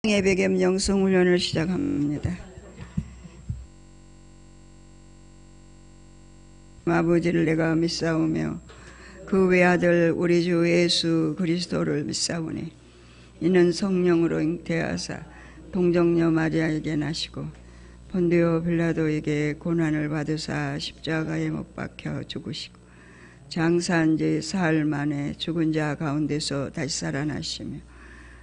예배 겸 영성훈련을 시작합니다. 아버지를 내가 믿사오며 그 외아들 우리 주 예수 그리스도를 믿사오니 이는 성령으로 잉태하사 동정녀 마리아에게 나시고 본디오 빌라도에게 고난을 받으사 십자가에 못 박혀 죽으시고 장사한 지 사흘 만에 죽은 자 가운데서 다시 살아나시며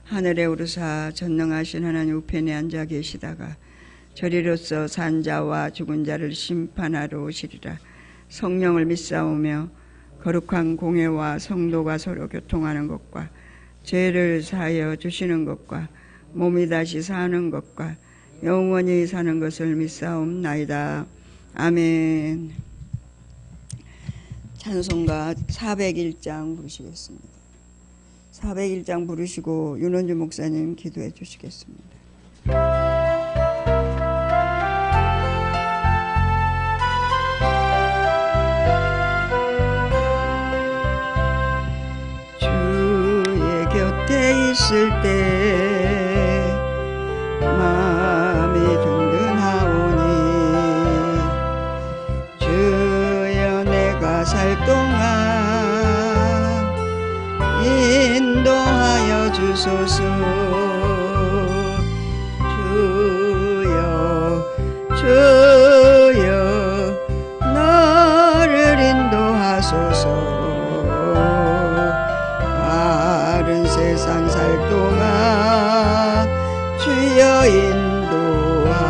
하늘에 오르사 전능하신 하나님 우편에 앉아 계시다가 저리로서 산 자와 죽은 자를 심판하러 오시리라. 성령을 믿사오며 거룩한 공회와 성도가 서로 교통하는 것과 죄를 사하여 주시는 것과 몸이 다시 사는 것과 영원히 사는 것을 믿사옵나이다. 아멘. 찬송가 401장 부르시겠습니다. 401장 부르시고 윤원주 목사님 기도해 주시겠습니다. 주의 곁에 있을 때 마음이 든든하오니 주여 내가 살 동안 인도하여 주소서. 주여 나를 인도하소서. 바른 세상 살 동안 주여 인도하소서.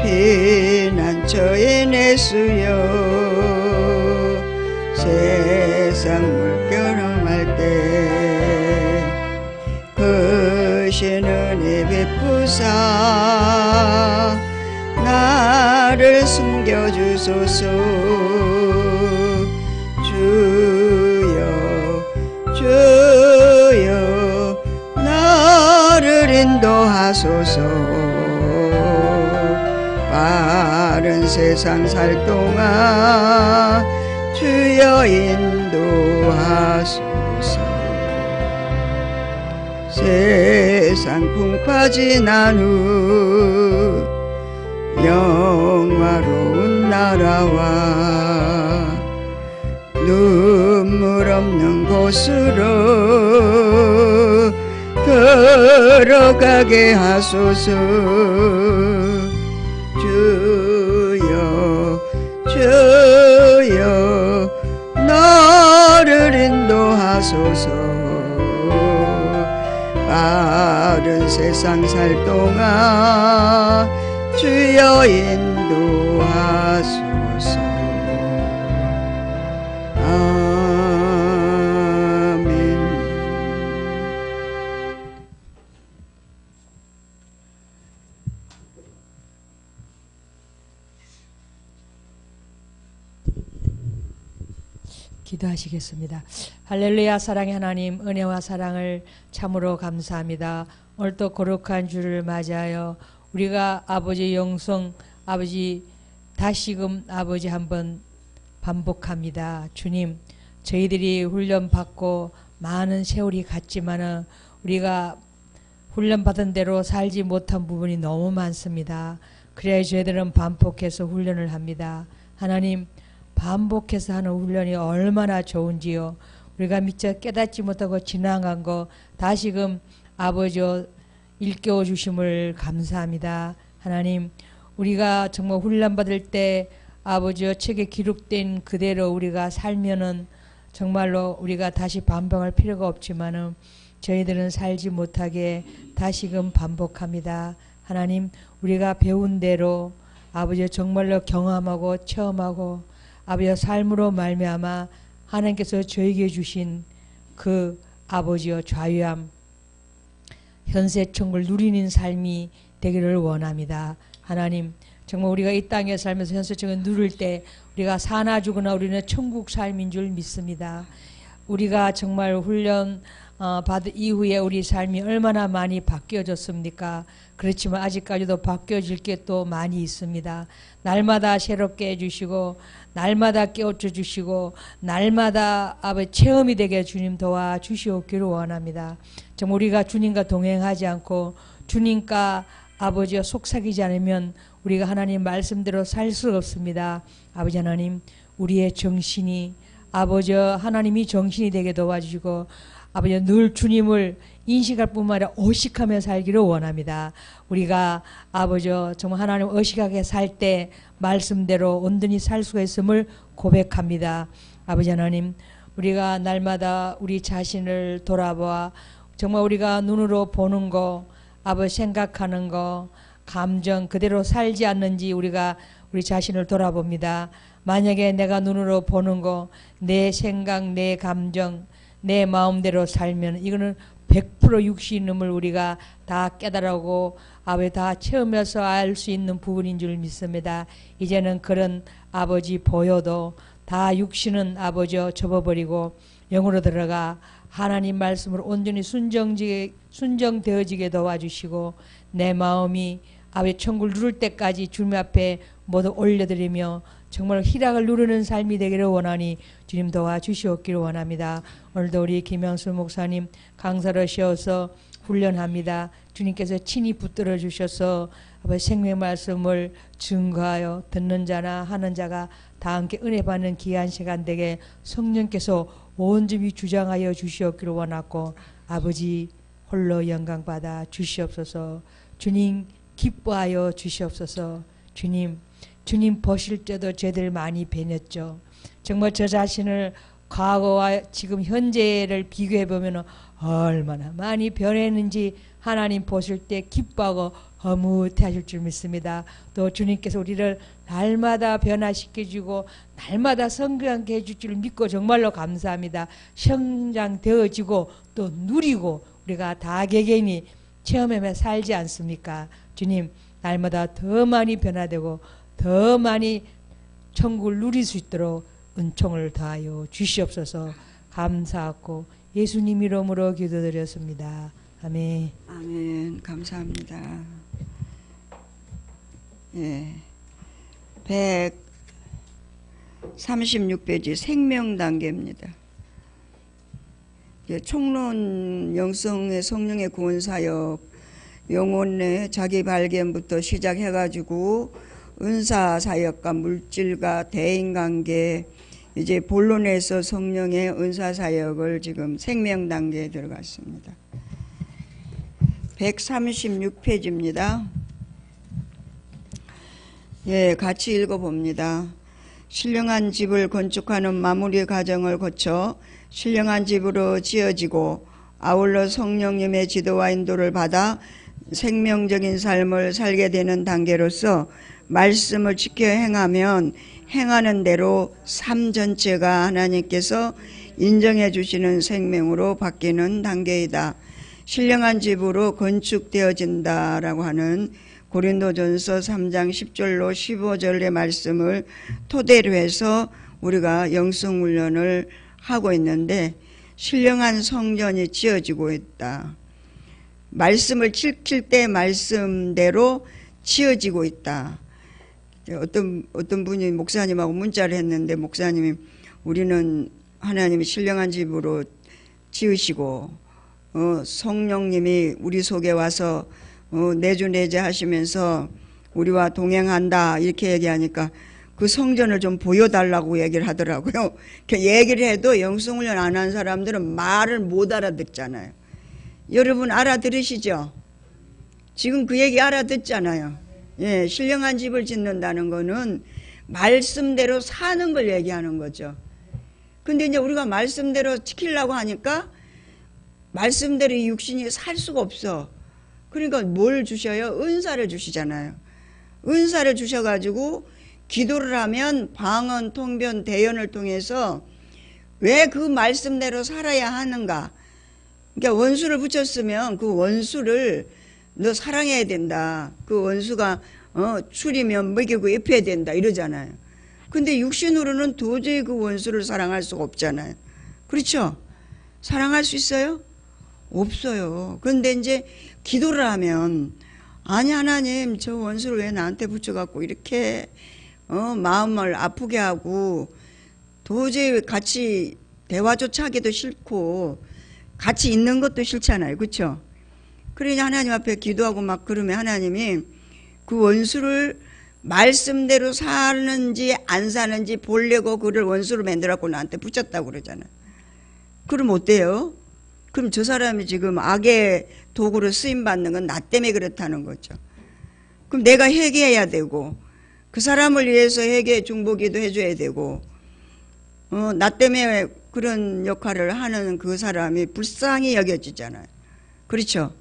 피난처에 내수여 세상 물결험할 때 크신 은혜 베푸사 나를 숨겨주소서. 주여 나를 인도하소서. 바른 세상 살 동안 주여 인도하소서. 세상 풍파 지난 후 영화로운 나라와 눈물 없는 곳으로 걸어가게 하소서. 주여 나를 인도하소서. 바른 세상 살 동안 주여 인도하소서. 아멘. 기도하시겠습니다. 할렐루야. 사랑의 하나님, 은혜와 사랑을 참으로 감사합니다. 오늘도 거룩한 주를 맞이하여 우리가 아버지 영성 아버지 다시금 아버지 한번 반복합니다. 주님, 저희들이 훈련받고 많은 세월이 갔지만은 우리가 훈련받은 대로 살지 못한 부분이 너무 많습니다. 그래야 저희들은 반복해서 훈련을 합니다. 하나님, 반복해서 하는 훈련이 얼마나 좋은지요. 우리가 미처 깨닫지 못하고 지나간 거 다시금 아버지여 일깨워 주심을 감사합니다. 하나님, 우리가 정말 훈련받을 때 아버지여 책에 기록된 그대로 우리가 살면은 정말로 우리가 다시 반복할 필요가 없지만은 저희들은 살지 못하게 다시금 반복합니다. 하나님, 우리가 배운 대로 아버지여 정말로 경험하고 체험하고 아버지여 삶으로 말미암아 하나님께서 저에게 주신 그 아버지여 자유함 현세 천국을 누리는 삶이 되기를 원합니다. 하나님, 정말 우리가 이 땅에 살면서 현세 천국을 누릴 때 우리가 사나 죽으나 우리는 천국 삶인 줄 믿습니다. 우리가 정말 훈련 받은 이후에 우리 삶이 얼마나 많이 바뀌어졌습니까? 그렇지만 아직까지도 바뀌어질 게 또 많이 있습니다. 날마다 새롭게 해주시고 날마다 깨우쳐 주시고 날마다 아버지 체험이 되게 주님 도와주시옵기를 원합니다. 정말 우리가 주님과 동행하지 않고 주님과 아버지와 속삭이지 않으면 우리가 하나님 말씀대로 살 수 없습니다. 아버지 하나님, 우리의 정신이 아버지 하나님이 정신이 되게 도와주시고 아버지 늘 주님을 인식할 뿐만 아니라 의식하며 살기를 원합니다. 우리가 아버지 정말 하나님 의식하게 살 때 말씀대로 온전히 살 수가 있음을 고백합니다. 아버지 하나님, 우리가 날마다 우리 자신을 돌아보아 정말 우리가 눈으로 보는 거, 아버지 생각하는 거, 감정 그대로 살지 않는지 우리가 우리 자신을 돌아봅니다. 만약에 내가 눈으로 보는 거, 내 생각, 내 감정, 내 마음대로 살면 이거는 100% 육신임을 우리가 다 깨달아고 아버지 다 체험해서 알 수 있는 부분인 줄 믿습니다. 이제는 그런 아버지 보여도 다 육신은 아버지 접어버리고 영으로 들어가 하나님 말씀으로 온전히 순정되어지게 도와주시고 내 마음이 아버지 천국을 누릴 때까지 주님 앞에 모두 올려드리며 정말 희락을 누리는 삶이 되기를 원하니 주님 도와주시옵기를 원합니다. 오늘도 우리 김영수 목사님 강사로 씌워서 훈련합니다. 주님께서 친히 붙들어 주셔서 아버지 생명 말씀을 증거하여 듣는 자나 하는 자가 다 함께 은혜 받는 귀한 시간 되게 성령께서 온전히 주장하여 주시옵기를 원하고 아버지 홀로 영광 받아 주시옵소서. 주님 기뻐하여 주시옵소서. 주님 보실 때도 저희들 많이 변했죠. 정말 저 자신을 과거와 지금 현재를 비교해 보면 얼마나 많이 변했는지 하나님 보실 때 기뻐하고 허무해 하실 줄 믿습니다. 또 주님께서 우리를 날마다 변화시켜주고 날마다 성장케 해줄 줄 믿고 정말로 감사합니다. 성장되어지고 또 누리고 우리가 다 개개인이 체험하며 살지 않습니까? 주님 날마다 더 많이 변화되고 더 많이 천국을 누릴 수 있도록 은총을 다하여 주시옵소서. 감사하고 예수님 이름으로 기도드렸습니다. 아멘. 아멘. 감사합니다. 예. 136페이지 생명단계입니다. 총론 영성의 성령의 구원사역 영혼의 자기 발견부터 시작해가지고 은사사역과 물질과 대인관계 이제 본론에서 성령의 은사사역을 지금 생명단계에 들어갔습니다. 136페이지입니다. 예, 같이 읽어봅니다. 신령한 집을 건축하는 마무리 과정을 거쳐 신령한 집으로 지어지고 아울러 성령님의 지도와 인도를 받아 생명적인 삶을 살게 되는 단계로서 말씀을 지켜 행하면 행하는 대로 삶 전체가 하나님께서 인정해 주시는 생명으로 바뀌는 단계이다. 신령한 집으로 건축되어진다라고 하는 고린도전서 3장 10절로 15절의 말씀을 토대로 해서 우리가 영성훈련을 하고 있는데 신령한 성전이 지어지고 있다. 말씀을 지킬 때 말씀대로 지어지고 있다. 어떤 분이 목사님하고 문자를 했는데 목사님이 우리는 하나님이 신령한 집으로 지으시고 성령님이 우리 속에 와서 내주내제 하시면서 우리와 동행한다 이렇게 얘기하니까 그 성전을 좀 보여달라고 얘기를 하더라고요. 얘기를 해도 영성훈련 안 한 사람들은 말을 못 알아듣잖아요. 여러분 알아들으시죠? 지금 그 얘기 알아듣잖아요. 예, 신령한 집을 짓는다는 거는 말씀대로 사는 걸 얘기하는 거죠. 근데 이제 우리가 말씀대로 지키려고 하니까 말씀대로 이 육신이 살 수가 없어. 그러니까 뭘 주셔요? 은사를 주시잖아요. 은사를 주셔가지고 기도를 하면 방언, 통변, 대연을 통해서 왜 그 말씀대로 살아야 하는가. 그러니까 원수를 붙였으면 그 원수를 너 사랑해야 된다. 그 원수가 추리면 먹이고 입혀야 된다 이러잖아요. 근데 육신으로는 도저히 그 원수를 사랑할 수가 없잖아요. 그렇죠? 사랑할 수 있어요? 없어요. 그런데 이제 기도를 하면 아니 하나님 저 원수를 왜 나한테 붙여갖고 이렇게 마음을 아프게 하고 도저히 같이 대화조차 하기도 싫고 같이 있는 것도 싫잖아요. 그렇죠? 그러니 하나님 앞에 기도하고 막 그러면 하나님이 그 원수를 말씀대로 사는지 안 사는지 보려고 그를 원수로 만들었고 나한테 붙였다고 그러잖아요. 그럼 어때요? 그럼 저 사람이 지금 악의 도구로 쓰임받는 건 나 때문에 그렇다는 거죠. 그럼 내가 회개해야 되고 그 사람을 위해서 회개 중보기도 해줘야 되고 나 때문에 그런 역할을 하는 그 사람이 불쌍히 여겨지잖아요. 그렇죠?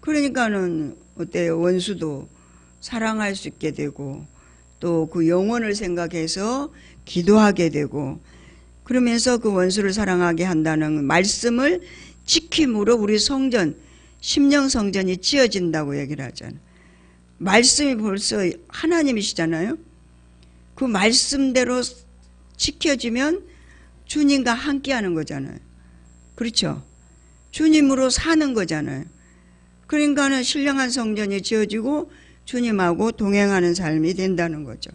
그러니까는 어때요? 원수도 사랑할 수 있게 되고 또 그 영혼을 생각해서 기도하게 되고 그러면서 그 원수를 사랑하게 한다는 말씀을 지킴으로 우리 성전, 심령 성전이 지어진다고 얘기를 하잖아요. 말씀이 벌써 하나님이시잖아요. 그 말씀대로 지켜지면 주님과 함께하는 거잖아요. 그렇죠? 주님으로 사는 거잖아요. 그러니까는 신령한 성전이 지어지고 주님하고 동행하는 삶이 된다는 거죠.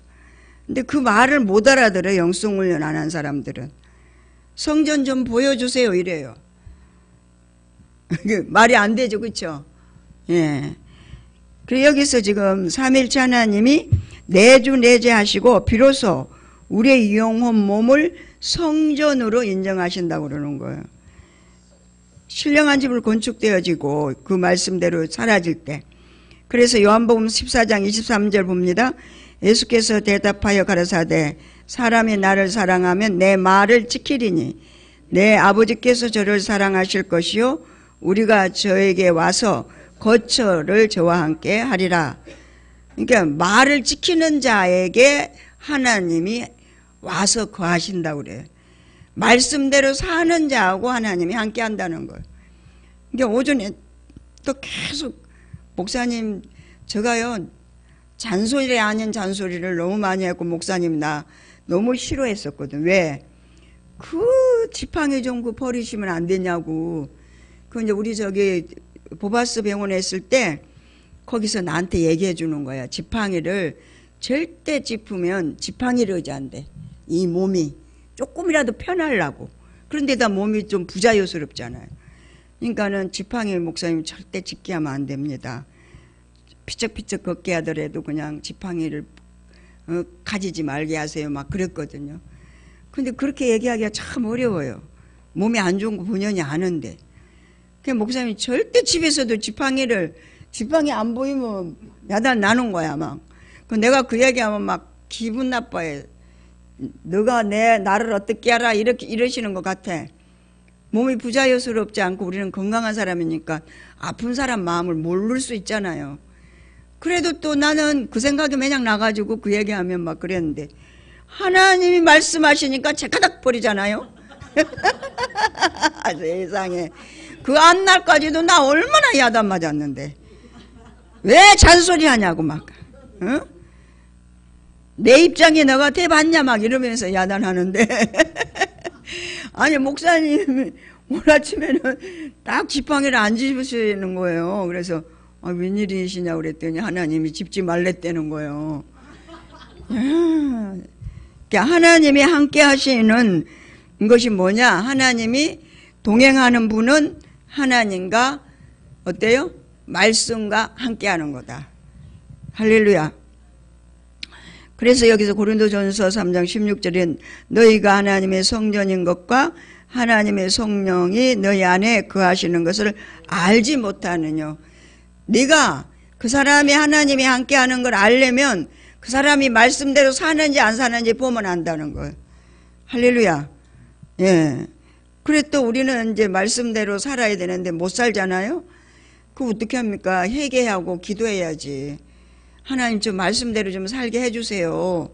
근데 그 말을 못 알아들어요. 영성훈련 안 한 사람들은. 성전 좀 보여주세요 이래요. 말이 안 되죠. 그렇죠? 예. 그리고 여기서 지금 삼일체 하나님이 내주 내재하시고 비로소 우리의 영혼 몸을 성전으로 인정하신다고 그러는 거예요. 신령한 집을 건축되어지고 그 말씀대로 사라질 때. 그래서 요한복음 14장 23절 봅니다. 예수께서 대답하여 가라사대 사람이 나를 사랑하면 내 말을 지키리니 내 아버지께서 저를 사랑하실 것이요 우리가 저에게 와서 거처를 저와 함께 하리라. 그러니까 말을 지키는 자에게 하나님이 와서 거하신다고 그래요. 말씀대로 사는 자하고 하나님이 함께 한다는 거예요. 그러니까 오전에 또 계속 목사님 제가요 잔소리 아닌 잔소리를 너무 많이 했고 목사님 나 너무 싫어했었거든. 왜? 그 지팡이 좀 그 버리시면 안 되냐고. 그 이제 우리 저기 보바스 병원에 있을 때 거기서 나한테 얘기해 주는 거야. 지팡이를 절대 짚으면 지팡이를 의지한대. 이 몸이 조금이라도 편하려고. 그런데다 몸이 좀 부자연스럽잖아요. 그러니까는 지팡이 목사님 절대 짚게 하면 안 됩니다. 피쩍피쩍 걷게 하더라도 그냥 지팡이를 가지지 말게 하세요. 막 그랬거든요. 근데 그렇게 얘기하기가 참 어려워요. 몸이 안 좋은 거 본연이 아는데. 그냥 목사님이 절대 집에서도 지팡이 안 보이면 야단 나는 거야, 막. 내가 그 얘기하면 막 기분 나빠해. 너가 나를 어떻게 알아? 이러시는 것 같아. 몸이 부자연스럽지 않고 우리는 건강한 사람이니까 아픈 사람 마음을 모를 수 있잖아요. 그래도 또 나는 그 생각이 매냥 나가지고 그 얘기하면 막 그랬는데 하나님이 말씀하시니까 제가닥 버리잖아요. 세상에 그 앞날까지도 나 얼마나 야단 맞았는데 왜 잔소리 하냐고 막 내 입장에 너가 대봤냐 막 이러면서 야단하는데 아니 목사님 오늘 아침에는 딱 지팡이를 안 짚으시는 거예요. 그래서 웬일이시냐고 그랬더니 하나님이 짚지 말랬다는 거예요. 하나님이 함께 하시는 것이 뭐냐? 하나님이 동행하는 분은 하나님과 어때요? 말씀과 함께 하는 거다. 할렐루야. 그래서 여기서 고린도전서 3장 16절에 너희가 하나님의 성전인 것과 하나님의 성령이 너희 안에 거하시는 것을 알지 못하느냐. 네가 그 사람이 하나님이 함께 하는 걸 알려면 그 사람이 말씀대로 사는지 안 사는지 보면 안다는 거예요. 할렐루야. 예. 그래 또 우리는 이제 말씀대로 살아야 되는데 못 살잖아요. 그거 어떻게 합니까? 회개하고 기도해야지. 하나님 좀 말씀대로 좀 살게 해주세요.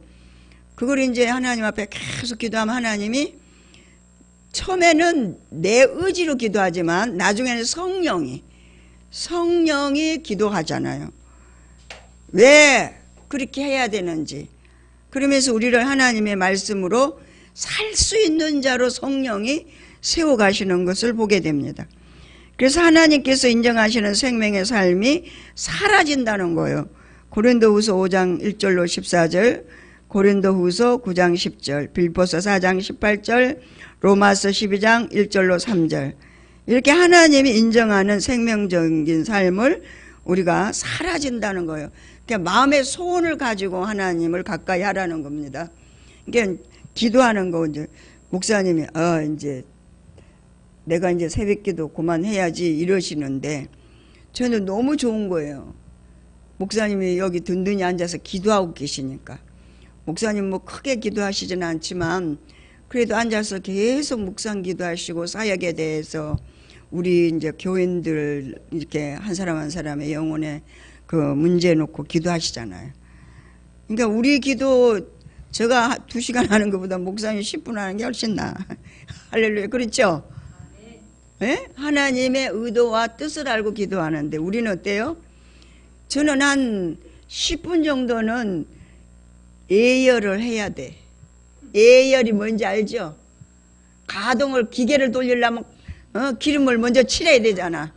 그걸 이제 하나님 앞에 계속 기도하면 하나님이 처음에는 내 의지로 기도하지만 나중에는 성령이 기도하잖아요. 왜 그렇게 해야 되는지. 그러면서 우리를 하나님의 말씀으로 살 수 있는 자로 성령이 세워가시는 것을 보게 됩니다. 그래서 하나님께서 인정하시는 생명의 삶이 사라진다는 거예요. 고린도후서 5장 1절로 14절, 고린도후서 9장 10절, 빌보서 4장 18절, 로마서 12장 1절로 3절. 이렇게 하나님이 인정하는 생명적인 삶을 우리가 사라진다는 거예요. 그러니까 마음의 소원을 가지고 하나님을 가까이 하라는 겁니다. 그러니까 기도하는 거, 이제 목사님이 이제 내가 이제 새벽기도 그만해야지 이러시는데 저는 너무 좋은 거예요. 목사님이 여기 든든히 앉아서 기도하고 계시니까. 목사님 뭐 크게 기도하시지는 않지만 그래도 앉아서 계속 묵상 기도하시고 사역에 대해서 우리 이제 교인들 이렇게 한 사람 한 사람의 영혼에 그 문제 놓고 기도하시잖아요. 그러니까 우리 기도 제가 2시간 하는 것보다 목사님 10분 하는 게 훨씬 나아. 할렐루야. 그렇죠? 네? 하나님의 의도와 뜻을 알고 기도하는데 우리는 어때요? 저는 한 10분 정도는 예열을 해야 돼. 예열이 뭔지 알죠? 가동을 기계를 돌리려면 기름을 먼저 칠해야 되잖아.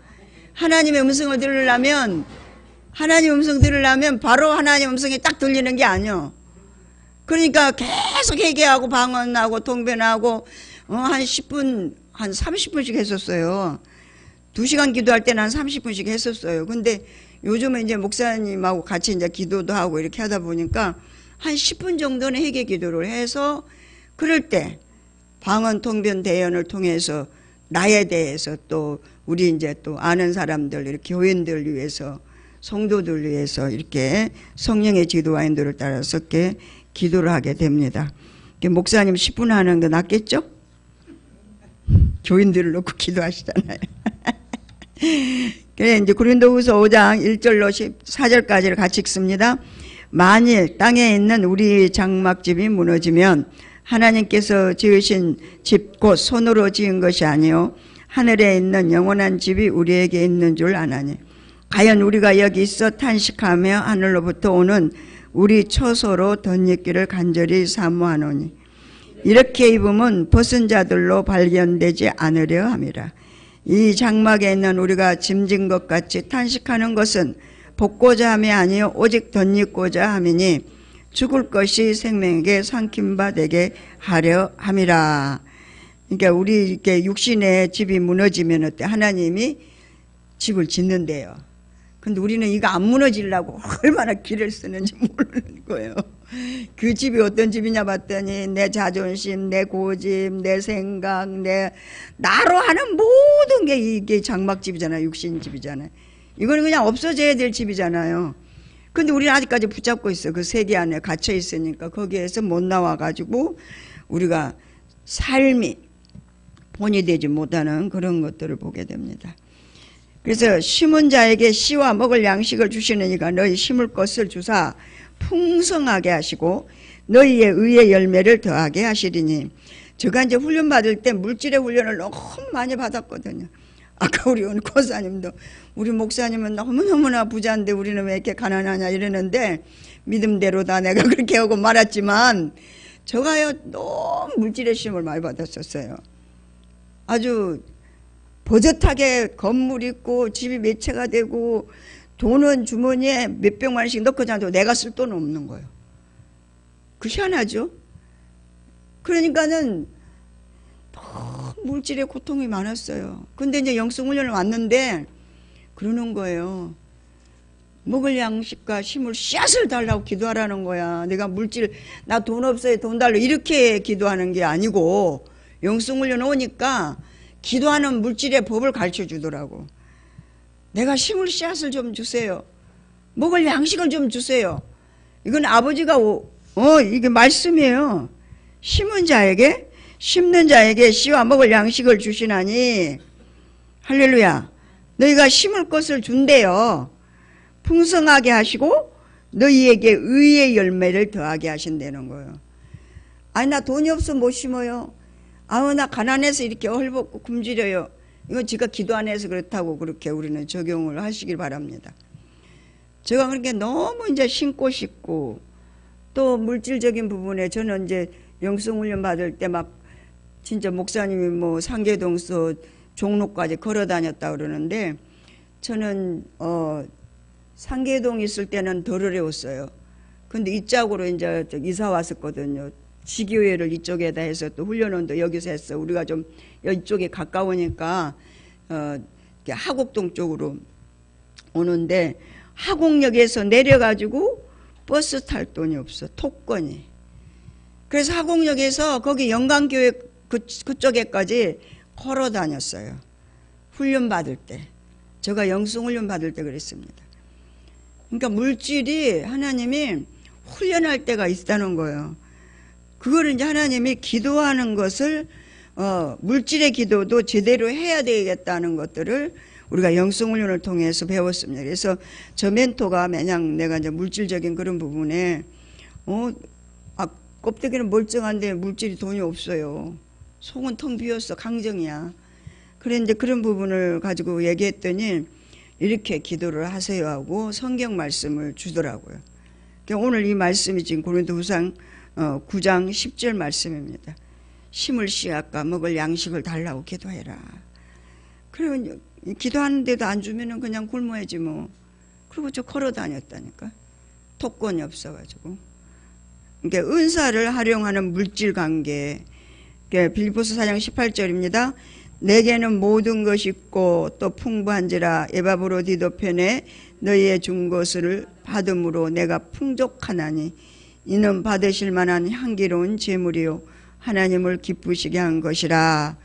하나님의 음성을 들으려면 바로 하나님의 음성이 딱 들리는 게 아니요. 그러니까 계속 회개하고 방언하고 통변하고 한 10분 한 30분씩 했었어요. 2시간 기도할 때는 한 30분씩 했었어요. 근데 요즘은 이제 목사님하고 같이 이제 기도도 하고 이렇게 하다 보니까 한 10분 정도는 회개 기도를 해서 그럴 때 방언 통변 대연을 통해서 나에 대해서 또 우리 이제 또 아는 사람들 이렇게 교인들 위해서 성도들 위해서 이렇게 성령의 지도와 인도를 따라서 이렇게 기도를 하게 됩니다. 목사님 10분 하는 거 낫겠죠? 교인들을 놓고 기도하시잖아요. 그래 이제 고린도후서 5장 1절로 14절까지를 같이 읽습니다. 만일 땅에 있는 우리 장막집이 무너지면 하나님께서 지으신 집 곧 손으로 지은 것이 아니요 하늘에 있는 영원한 집이 우리에게 있는 줄 아나니 과연 우리가 여기 있어 탄식하며 하늘로부터 오는 우리 처소로 덧입기를 간절히 사모하노니 이렇게 입으면 벗은 자들로 발견되지 않으려 함이라. 이 장막에 있는 우리가 짐진 것 같이 탄식하는 것은 벗고자 함이 아니요 오직 덧입고자 함이니 죽을 것이 생명에게 삼킨 바 되게 하려 함이라. 그러니까 우리 이렇게 육신의 집이 무너지면 어때? 하나님이 집을 짓는데요. 근데 우리는 이거 안 무너지려고 얼마나 기를 쓰는지 모르는 거예요. 그 집이 어떤 집이냐 봤더니 내 자존심, 내 고집, 내 생각, 나로 하는 모든 게 이게 장막집이잖아요. 육신집이잖아요. 이거는 그냥 없어져야 될 집이잖아요. 근데 우리는 아직까지 붙잡고 있어. 그 세계 안에 갇혀 있으니까 거기에서 못 나와가지고 우리가 삶이 본이 되지 못하는 그런 것들을 보게 됩니다. 그래서 심은 자에게 씨와 먹을 양식을 주시는 이가 너희 심을 것을 주사 풍성하게 하시고 너희의 의의 열매를 더하게 하시리니. 제가 이제 훈련 받을 때 물질의 훈련을 너무 많이 받았거든요. 아까 우리 은코사님도 우리 목사님은 너무너무나 부자인데 우리는 왜 이렇게 가난하냐 이러는데 믿음대로다 내가 그렇게 하고 말았지만 저가요 너무 물질의 시험을 많이 받았었어요. 아주 버젓하게 건물 있고 집이 몇 채가 되고 돈은 주머니에 몇 백만원씩 넣고 자도 내가 쓸 돈은 없는 거예요. 그 희한하죠? 그러니까는 너무 물질의 고통이 많았어요. 근데 이제 영성훈련을 왔는데 그러는 거예요. 먹을 양식과 심을 씨앗을 달라고 기도하라는 거야. 내가 물질, 나 돈 없어요, 돈 달라고 이렇게 기도하는 게 아니고 영성훈련 오니까 기도하는 물질의 법을 가르쳐 주더라고. 내가 심을 씨앗을 좀 주세요. 먹을 양식을 좀 주세요. 이건 아버지가 이게 말씀이에요. 심는 자에게 씨와 먹을 양식을 주시나니 할렐루야. 너희가 심을 것을 준대요. 풍성하게 하시고 너희에게 의의 열매를 더하게 하신다는 거예요. 아니 나 돈이 없어 못 심어요. 나 가난해서 이렇게 헐벗고 굶주려요. 이건 제가 기도 안 해서 그렇다고 그렇게 우리는 적용을 하시길 바랍니다. 제가 그렇게 너무 이제 심고 싶고 또 물질적인 부분에 저는 이제 영성훈련 받을 때 막 진짜 목사님이 뭐 상계동서 종로까지 걸어 다녔다 그러는데 저는 상계동 있을 때는 덜 어려웠어요. 근데 이쪽으로 이제 이사 왔었거든요. 지교회를 이쪽에다 해서 또 훈련원도 여기서 했어. 우리가 좀 이쪽에 가까우니까 하곡동 쪽으로 오는데 하곡역에서 내려가지고 버스 탈 돈이 없어. 톡건이. 그래서 하곡역에서 거기 영광교회 그쪽에까지 걸어 다녔어요. 훈련 받을 때. 제가 영성훈련 받을 때 그랬습니다. 그러니까 물질이 하나님이 훈련할 때가 있다는 거예요. 그거를 이제 하나님이 기도하는 것을 물질의 기도도 제대로 해야 되겠다는 것들을 우리가 영성훈련을 통해서 배웠습니다. 그래서 저 멘토가 매냥 내가 이제 물질적인 그런 부분에 껍데기는 멀쩡한데 물질이 돈이 없어요. 속은 텅 비었어. 강정이야. 그런데 그런 부분을 가지고 얘기했더니 이렇게 기도를 하세요 하고 성경 말씀을 주더라고요. 그러니까 오늘 이 말씀이 지금 고린도후서 9장 10절 말씀입니다. 심을 씨앗과 먹을 양식을 달라고 기도해라. 그리고 기도하는데도 안 주면은 그냥 굶어야지 뭐. 그리고 저 걸어 다녔다니까. 톡건이 없어가지고. 그러니까 은사를 활용하는 물질 관계. 그러니까 빌립보서 4장 18절입니다. 내게는 모든 것이 있고 또 풍부한지라 에바브로디도 편에 너희의 준 것을 받음으로 내가 풍족하나니 이는 받으실 만한 향기로운 제물이요 하나님을 기쁘시게 한 것이라.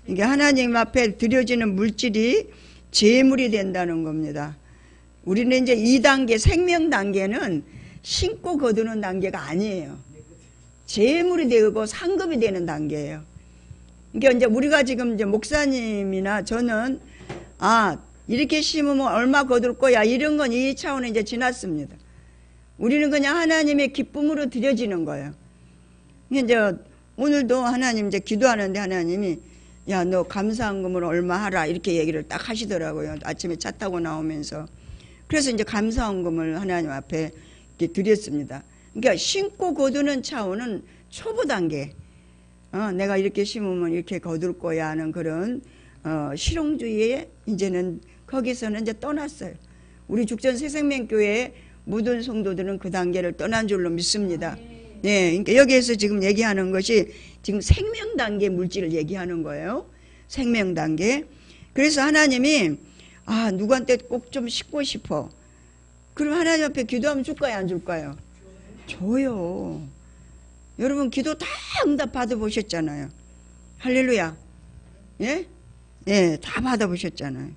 그러니까 하나님 앞에 드려지는 물질이 제물이 된다는 겁니다. 우리는 이제 2단계 생명 단계는 신고 거두는 단계가 아니에요. 제물이 되고 상급이 되는 단계예요. 그러니까 이제 우리가 지금 이제 목사님이나 저는 이렇게 심으면 얼마 거둘 거야 이런 건 이 차원에 이제 지났습니다. 우리는 그냥 하나님의 기쁨으로 드려지는 거예요. 이제 오늘도 하나님 이제 기도하는데 하나님이 야, 너 감사헌금을 얼마 하라 이렇게 얘기를 딱 하시더라고요. 아침에 차 타고 나오면서. 그래서 이제 감사헌금을 하나님 앞에 이렇게 드렸습니다. 그러니까 심고 거두는 차원은 초보 단계. 내가 이렇게 심으면 이렇게 거둘 거야 하는 그런 실용주의에 이제는 거기서는 이제 떠났어요. 우리 죽전 새생명교회의 모든 성도들은 그 단계를 떠난 줄로 믿습니다. 네, 그러니까 여기에서 지금 얘기하는 것이 지금 생명 단계 물질을 얘기하는 거예요. 생명 단계. 그래서 하나님이 누구한테 꼭 좀 싣고 싶어. 그럼 하나님 앞에 기도하면 줄까요, 안 줄까요? 줘요. 여러분 기도 다 응답 받아보셨잖아요. 할렐루야. 예? 예, 다 받아보셨잖아요.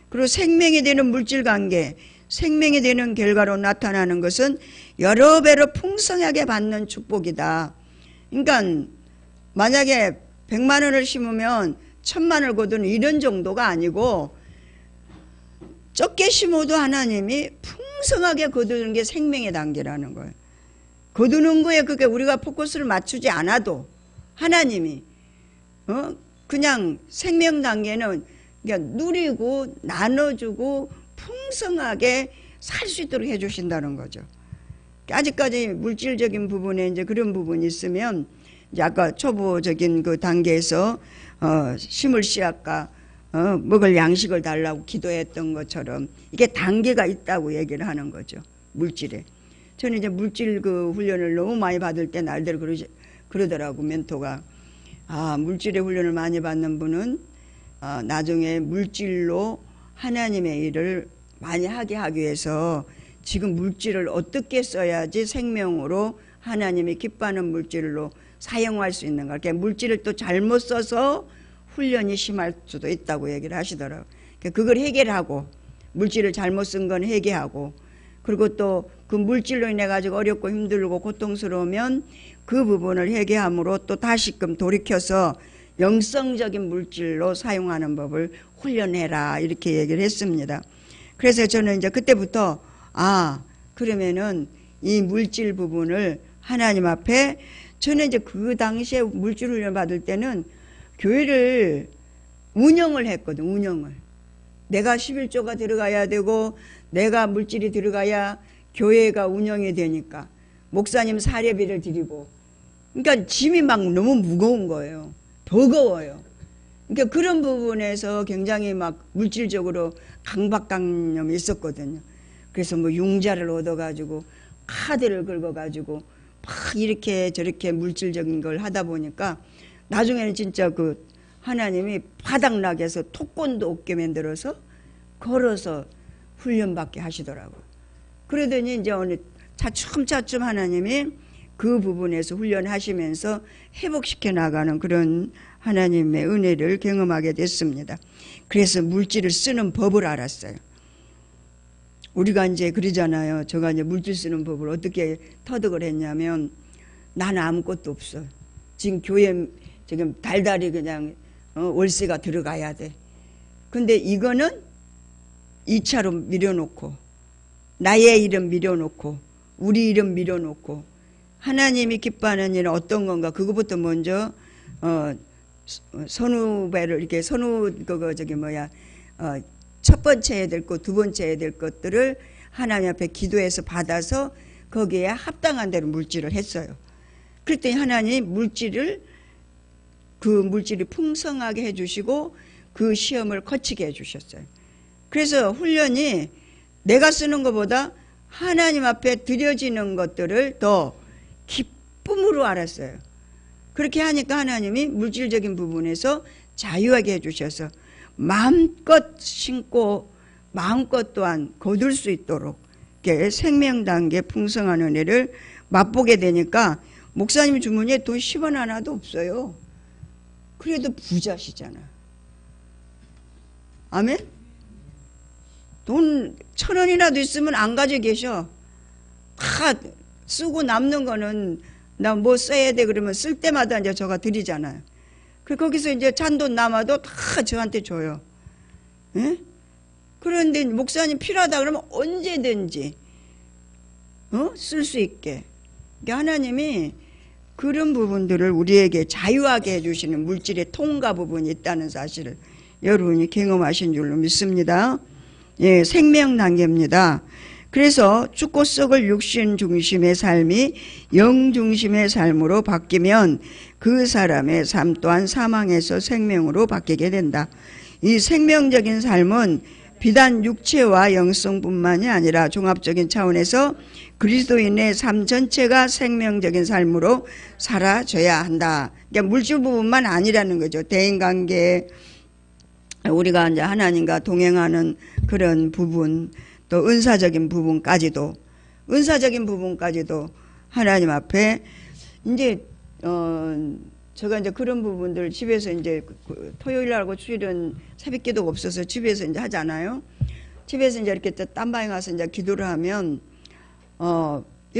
그리고 생명이 되는 물질 관계, 생명이 되는 결과로 나타나는 것은 여러 배로 풍성하게 받는 축복이다. 그러니까 만약에 100만 원을 심으면 1000만을 거두는 이런 정도가 아니고 적게 심어도 하나님이 풍성하게 거두는 게 생명의 단계라는 거예요. 거두는 거에 그게 우리가 포커스를 맞추지 않아도 하나님이 그냥 생명 단계는 그냥 누리고 나눠주고 풍성하게 살 수 있도록 해주신다는 거죠. 아직까지 물질적인 부분에 이제 그런 부분이 있으면 이제 아까 초보적인 그 단계에서 심을 씨앗과 먹을 양식을 달라고 기도했던 것처럼 이게 단계가 있다고 얘기를 하는 거죠. 물질에. 저는 이제 물질 그 훈련을 너무 많이 받을 때 날대로 그러더라고 멘토가. 물질의 훈련을 많이 받는 분은 나중에 물질로 하나님의 일을 많이 하게 하기 위해서 지금 물질을 어떻게 써야지 생명으로 하나님이 기뻐하는 물질로 사용할 수 있는가. 그러니까 물질을 또 잘못 써서 훈련이 심할 수도 있다고 얘기를 하시더라고요. 그러니까 그걸 해결하고 물질을 잘못 쓴 건 해결하고 그리고 또 그 물질로 인해 가지고 어렵고 힘들고 고통스러우면 그 부분을 해결함으로 또 다시금 돌이켜서 영성적인 물질로 사용하는 법을 훈련해라 이렇게 얘기를 했습니다. 그래서 저는 이제 그때부터 그러면은 이 물질 부분을 하나님 앞에 저는 이제 그 당시에 물질 훈련 받을 때는 교회를 운영을 했거든. 운영을. 내가 11조가 들어가야 되고 내가 물질이 들어가야 교회가 운영이 되니까 목사님 사례비를 드리고 그러니까 짐이 막 너무 무거운 거예요. 버거워요. 그러니까 그런 부분에서 굉장히 막 물질적으로 강박관념이 있었거든요. 그래서 뭐 융자를 얻어가지고 카드를 긁어가지고 막 이렇게 저렇게 물질적인 걸 하다 보니까 나중에는 진짜 그 하나님이 바닥나게서 토권도 없게 만들어서 걸어서 훈련받게 하시더라고요. 그러더니 이제 어느 차츰차츰 하나님이 그 부분에서 훈련하시면서 회복시켜 나가는 그런 하나님의 은혜를 경험하게 됐습니다. 그래서 물질을 쓰는 법을 알았어요. 우리가 이제 그러잖아요. 제가 이제 물질 쓰는 법을 어떻게 터득을 했냐면, 나는 아무것도 없어. 지금 교회 지금 달달이 그냥 월세가 들어가야 돼. 근데 이거는 2차로 밀어놓고, 나의 이름 밀어놓고, 우리 이름 밀어놓고, 하나님이 기뻐하는 일은 어떤 건가, 그거부터 먼저 선후배를 이렇게 첫 번째 해야 될 것, 두 번째 해야 될 것들을 하나님 앞에 기도해서 받아서 거기에 합당한 대로 물질을 했어요. 그랬더니 하나님 그 물질이 풍성하게 해주시고 그 시험을 거치게 해주셨어요. 그래서 훈련이 내가 쓰는 것보다 하나님 앞에 드려지는 것들을 더 기쁨으로 알았어요. 그렇게 하니까 하나님이 물질적인 부분에서 자유하게 해주셔서 마음껏 심고 마음껏 또한 거둘 수 있도록 이렇게 생명 단계 풍성한 은혜를 맛보게 되니까 목사님 주머니에 돈 10원 하나도 없어요. 그래도 부자시잖아. 아멘? 돈 1,000원이라도 있으면 안 가지고 계셔. 다 쓰고 남는 거는 나 뭐 써야 돼 그러면 쓸 때마다 이제 저가 드리잖아요. 그 거기서 이제 잔돈 남아도 다 저한테 줘요. 예? 그런데 목사님 필요하다 그러면 언제든지 쓸 수 있게. 그러니까 하나님이 그런 부분들을 우리에게 자유하게 해주시는 물질의 통과 부분이 있다는 사실을 여러분이 경험하신 줄로 믿습니다. 예, 생명 단계입니다. 그래서 죽고 썩을 육신 중심의 삶이 영 중심의 삶으로 바뀌면 그 사람의 삶 또한 사망에서 생명으로 바뀌게 된다. 이 생명적인 삶은 비단 육체와 영성뿐만이 아니라 종합적인 차원에서 그리스도인의 삶 전체가 생명적인 삶으로 살아져야 한다. 그러니까 물질 부분만 아니라는 거죠. 대인관계, 우리가 이제 하나님과 동행하는 그런 부분, 또 은사적인 부분까지도 하나님 앞에 이제 제가 이제 그런 부분들 집에서 이제 토요일 날하고 주일은 새벽 기도가 없어서 집에서 이제 하잖아요. 집에서 이제 이렇게 딴방에 가서 이제 기도를 하면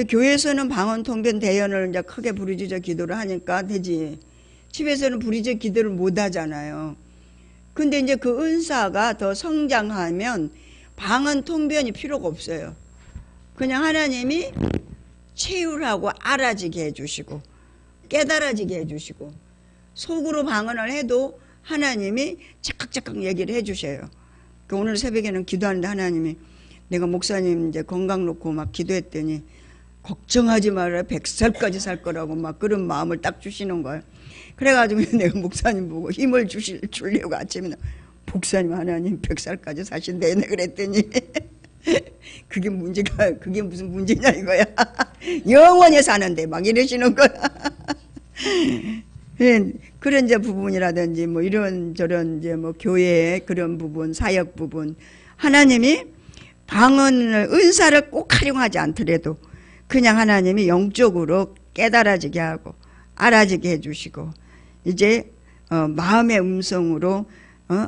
교회에서는 방언 통변 대연을 이제 크게 부르짖어 기도를 하니까 되지. 집에서는 부르짖어 기도를 못 하잖아요. 근데 이제 그 은사가 더 성장하면 방언 통변이 필요가 없어요. 그냥 하나님이 체휼하고 알아지게 해주시고 깨달아지게 해주시고 속으로 방언을 해도 하나님이 착각착각 얘기를 해주셔요. 오늘 새벽에는 기도하는데 하나님이 내가 목사님 이제 건강 놓고 막 기도했더니 걱정하지 말아요. 100살까지 살 거라고 막 그런 마음을 딱 주시는 거예요. 그래가지고 내가 목사님 보고 힘을 주려고 아침에 목사님 하나님 100살까지 사신대네 그랬더니 그게 무슨 문제냐 이거야. 영원히 사는데 막 이러시는 거야. 그런 이제 부분이라든지 뭐 이런저런 이제 뭐 교회의 그런 부분, 사역 부분, 하나님이 방언을 은사를 꼭 활용하지 않더라도 그냥 하나님이 영적으로 깨달아지게 하고 알아지게 해주시고 이제 마음의 음성으로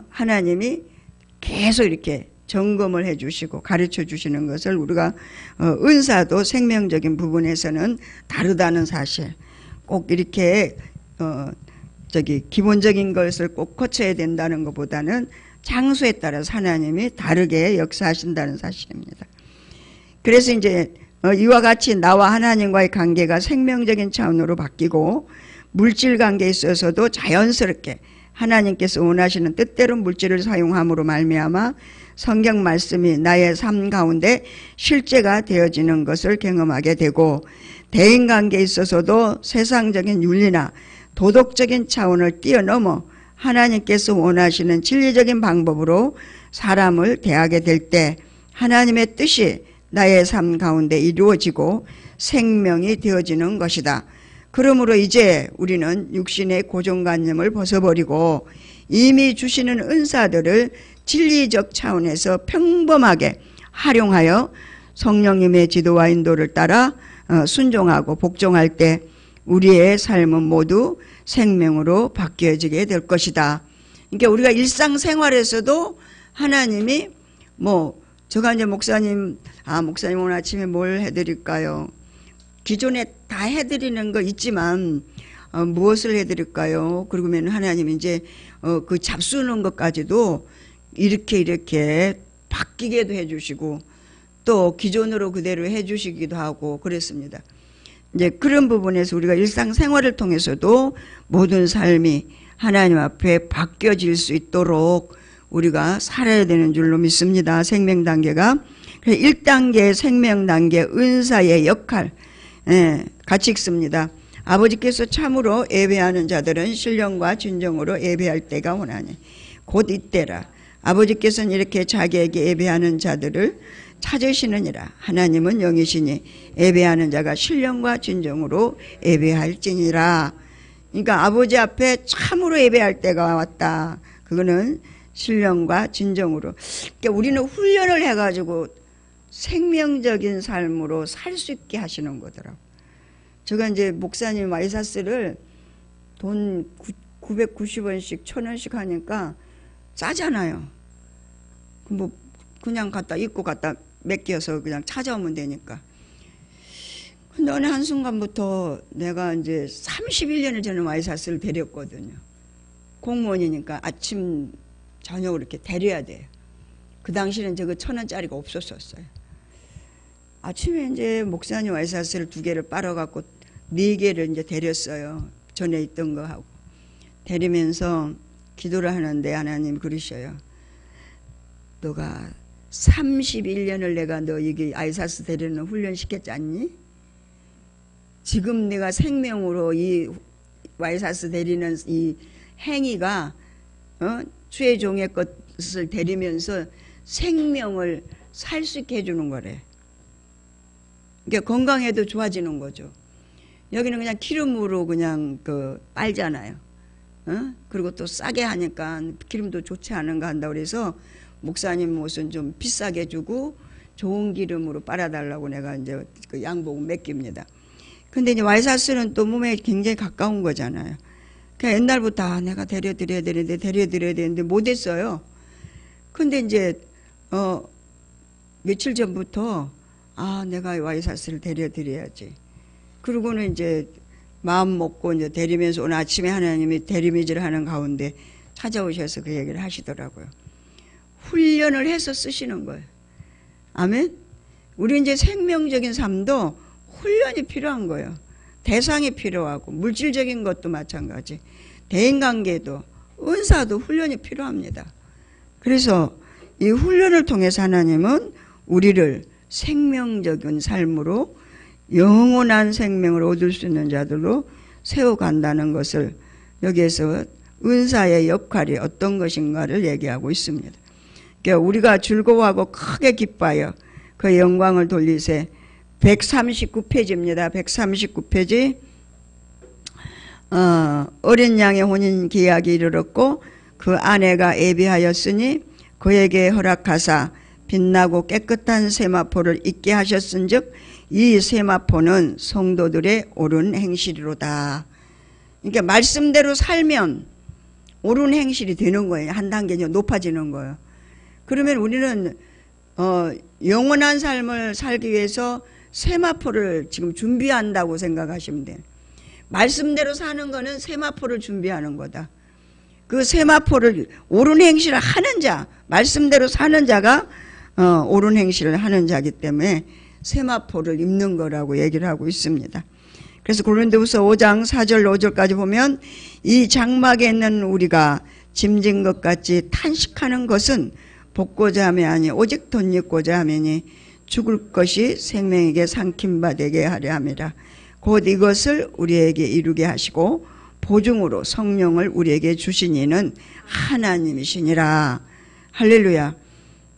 하나님이 계속 이렇게 점검을 해주시고 가르쳐 주시는 것을 우리가 은사도 생명적인 부분에서는 다르다는 사실, 꼭 이렇게 기본적인 것을 꼭 거쳐야 된다는 것보다는 장소에 따라서 하나님이 다르게 역사하신다는 사실입니다. 그래서 이제 이와 같이 나와 하나님과의 관계가 생명적인 차원으로 바뀌고 물질 관계에 있어서도 자연스럽게 하나님께서 원하시는 뜻대로 물질을 사용함으로 말미암아 성경 말씀이 나의 삶 가운데 실제가 되어지는 것을 경험하게 되고 대인관계에 있어서도 세상적인 윤리나 도덕적인 차원을 뛰어넘어 하나님께서 원하시는 진리적인 방법으로 사람을 대하게 될 때 하나님의 뜻이 나의 삶 가운데 이루어지고 생명이 되어지는 것이다. 그러므로 이제 우리는 육신의 고정관념을 벗어버리고 이미 주시는 은사들을 진리적 차원에서 평범하게 활용하여 성령님의 지도와 인도를 따라 순종하고 복종할 때 우리의 삶은 모두 생명으로 바뀌어지게 될 것이다. 그러니까 우리가 일상생활에서도 하나님이 제가 이제 목사님 오늘 아침에 뭘 해드릴까요? 기존에 다 해드리는 거 있지만 무엇을 해드릴까요? 그러면 하나님이 이제 그 잡수는 것까지도 이렇게 바뀌게도 해주시고 또 기존으로 그대로 해주시기도 하고 그랬습니다. 이제 그런 부분에서 우리가 일상생활을 통해서도 모든 삶이 하나님 앞에 바뀌어질 수 있도록 우리가 살아야 되는 줄로 믿습니다. 생명 단계가 1단계 생명 단계 은사의 역할 같이 읽습니다. 아버지께서 참으로 예배하는 자들은 신령과 진정으로 예배할 때가 오나니 곧 이때라. 아버지께서는 이렇게 자기에게 예배하는 자들을 찾으시느니라. 하나님은 영이시니 예배하는 자가 신령과 진정으로 예배할지니라. 그러니까 아버지 앞에 참으로 예배할 때가 왔다. 그거는 신령과 진정으로. 그러니까 우리는 훈련을 해가지고 생명적인 삶으로 살 수 있게 하시는 거더라고. 제가 이제 목사님 와이사스를 돈 990원씩 1000원씩 하니까 싸잖아요. 그냥 갖다 입고 갖다 맡겨서 그냥 찾아오면 되니까. 근데 어느 한순간부터 내가 이제 31년을 저는 와이사스를 데렸거든요. 공무원이니까 아침 저녁으로 이렇게 데려야 돼요. 그 당시에는 저거 1000원짜리가 없었어요. 아침에 이제 목사님 와이사스를 2개를 빨아갖고 4개를 이제 데렸어요. 전에 있던 거 하고. 데리면서 기도를 하는데 하나님 그러셔요. 너가 31년을 내가 너 이게 와이사스 데리는 훈련 시켰지 않니? 지금 내가 생명으로 이 와이사스 데리는 이 행위가 주의 종의 것을 데리면서 생명을 살 수 있게 해주는 거래. 그러니까 건강에도 좋아지는 거죠. 여기는 그냥 기름으로 그냥 빨잖아요. 그리고 또 싸게 하니까 기름도 좋지 않은가 한다고 그래서 목사님 옷은 좀 비싸게 주고 좋은 기름으로 빨아달라고 내가 이제 그 양복을 맡깁니다. 근데 이제 와이사스는 또 몸에 굉장히 가까운 거잖아요. 그냥 옛날부터 내가 데려드려야 되는데 못했어요. 근데 이제 며칠 전부터 내가 와이사스를 데려드려야지. 그러고는 이제 마음 먹고 이제 데리면서 오늘 아침에 하나님이 대리미질을 하는 가운데 찾아오셔서 그 얘기를 하시더라고요. 훈련을 해서 쓰시는 거예요. 아멘? 우리 이제 생명적인 삶도 훈련이 필요한 거예요. 대상이 필요하고 물질적인 것도 마찬가지. 대인관계도 은사도 훈련이 필요합니다. 그래서 이 훈련을 통해서 하나님은 우리를 생명적인 삶으로 영원한 생명을 얻을 수 있는 자들로 세워간다는 것을 여기에서 은사의 역할이 어떤 것인가를 얘기하고 있습니다. 그러니까 우리가 즐거워하고 크게 기뻐하여 그 영광을 돌리세. 139페이지입니다. 139페이지. 어린 양의 혼인 기약이 이르렀고 그 아내가 예비하였으니 그에게 허락하사 빛나고 깨끗한 세마포를 입게 하셨은즉 이 세마포는 성도들의 옳은 행실이로다. 그러니까 말씀대로 살면 옳은 행실이 되는 거예요. 한 단계 높아지는 거예요. 그러면 우리는 영원한 삶을 살기 위해서 세마포를 지금 준비한다고 생각하시면 돼요. 말씀대로 사는 거는 세마포를 준비하는 거다. 그 세마포를 옳은 행실을 하는 자, 말씀대로 사는 자가 옳은 행실을 하는 자이기 때문에 세마포를 입는 거라고 얘기를 하고 있습니다. 그래서 고린도후서 5장 4절 5절까지 보면 이 장막에 있는 우리가 짐진 것 같이 탄식하는 것은 복고자 함이 아니 오직 덧입고자 함이니 죽을 것이 생명에게 삼킴 바 되게 하려 함이라. 곧 이것을 우리에게 이루게 하시고 보증으로 성령을 우리에게 주신 이는 하나님이시니라. 할렐루야.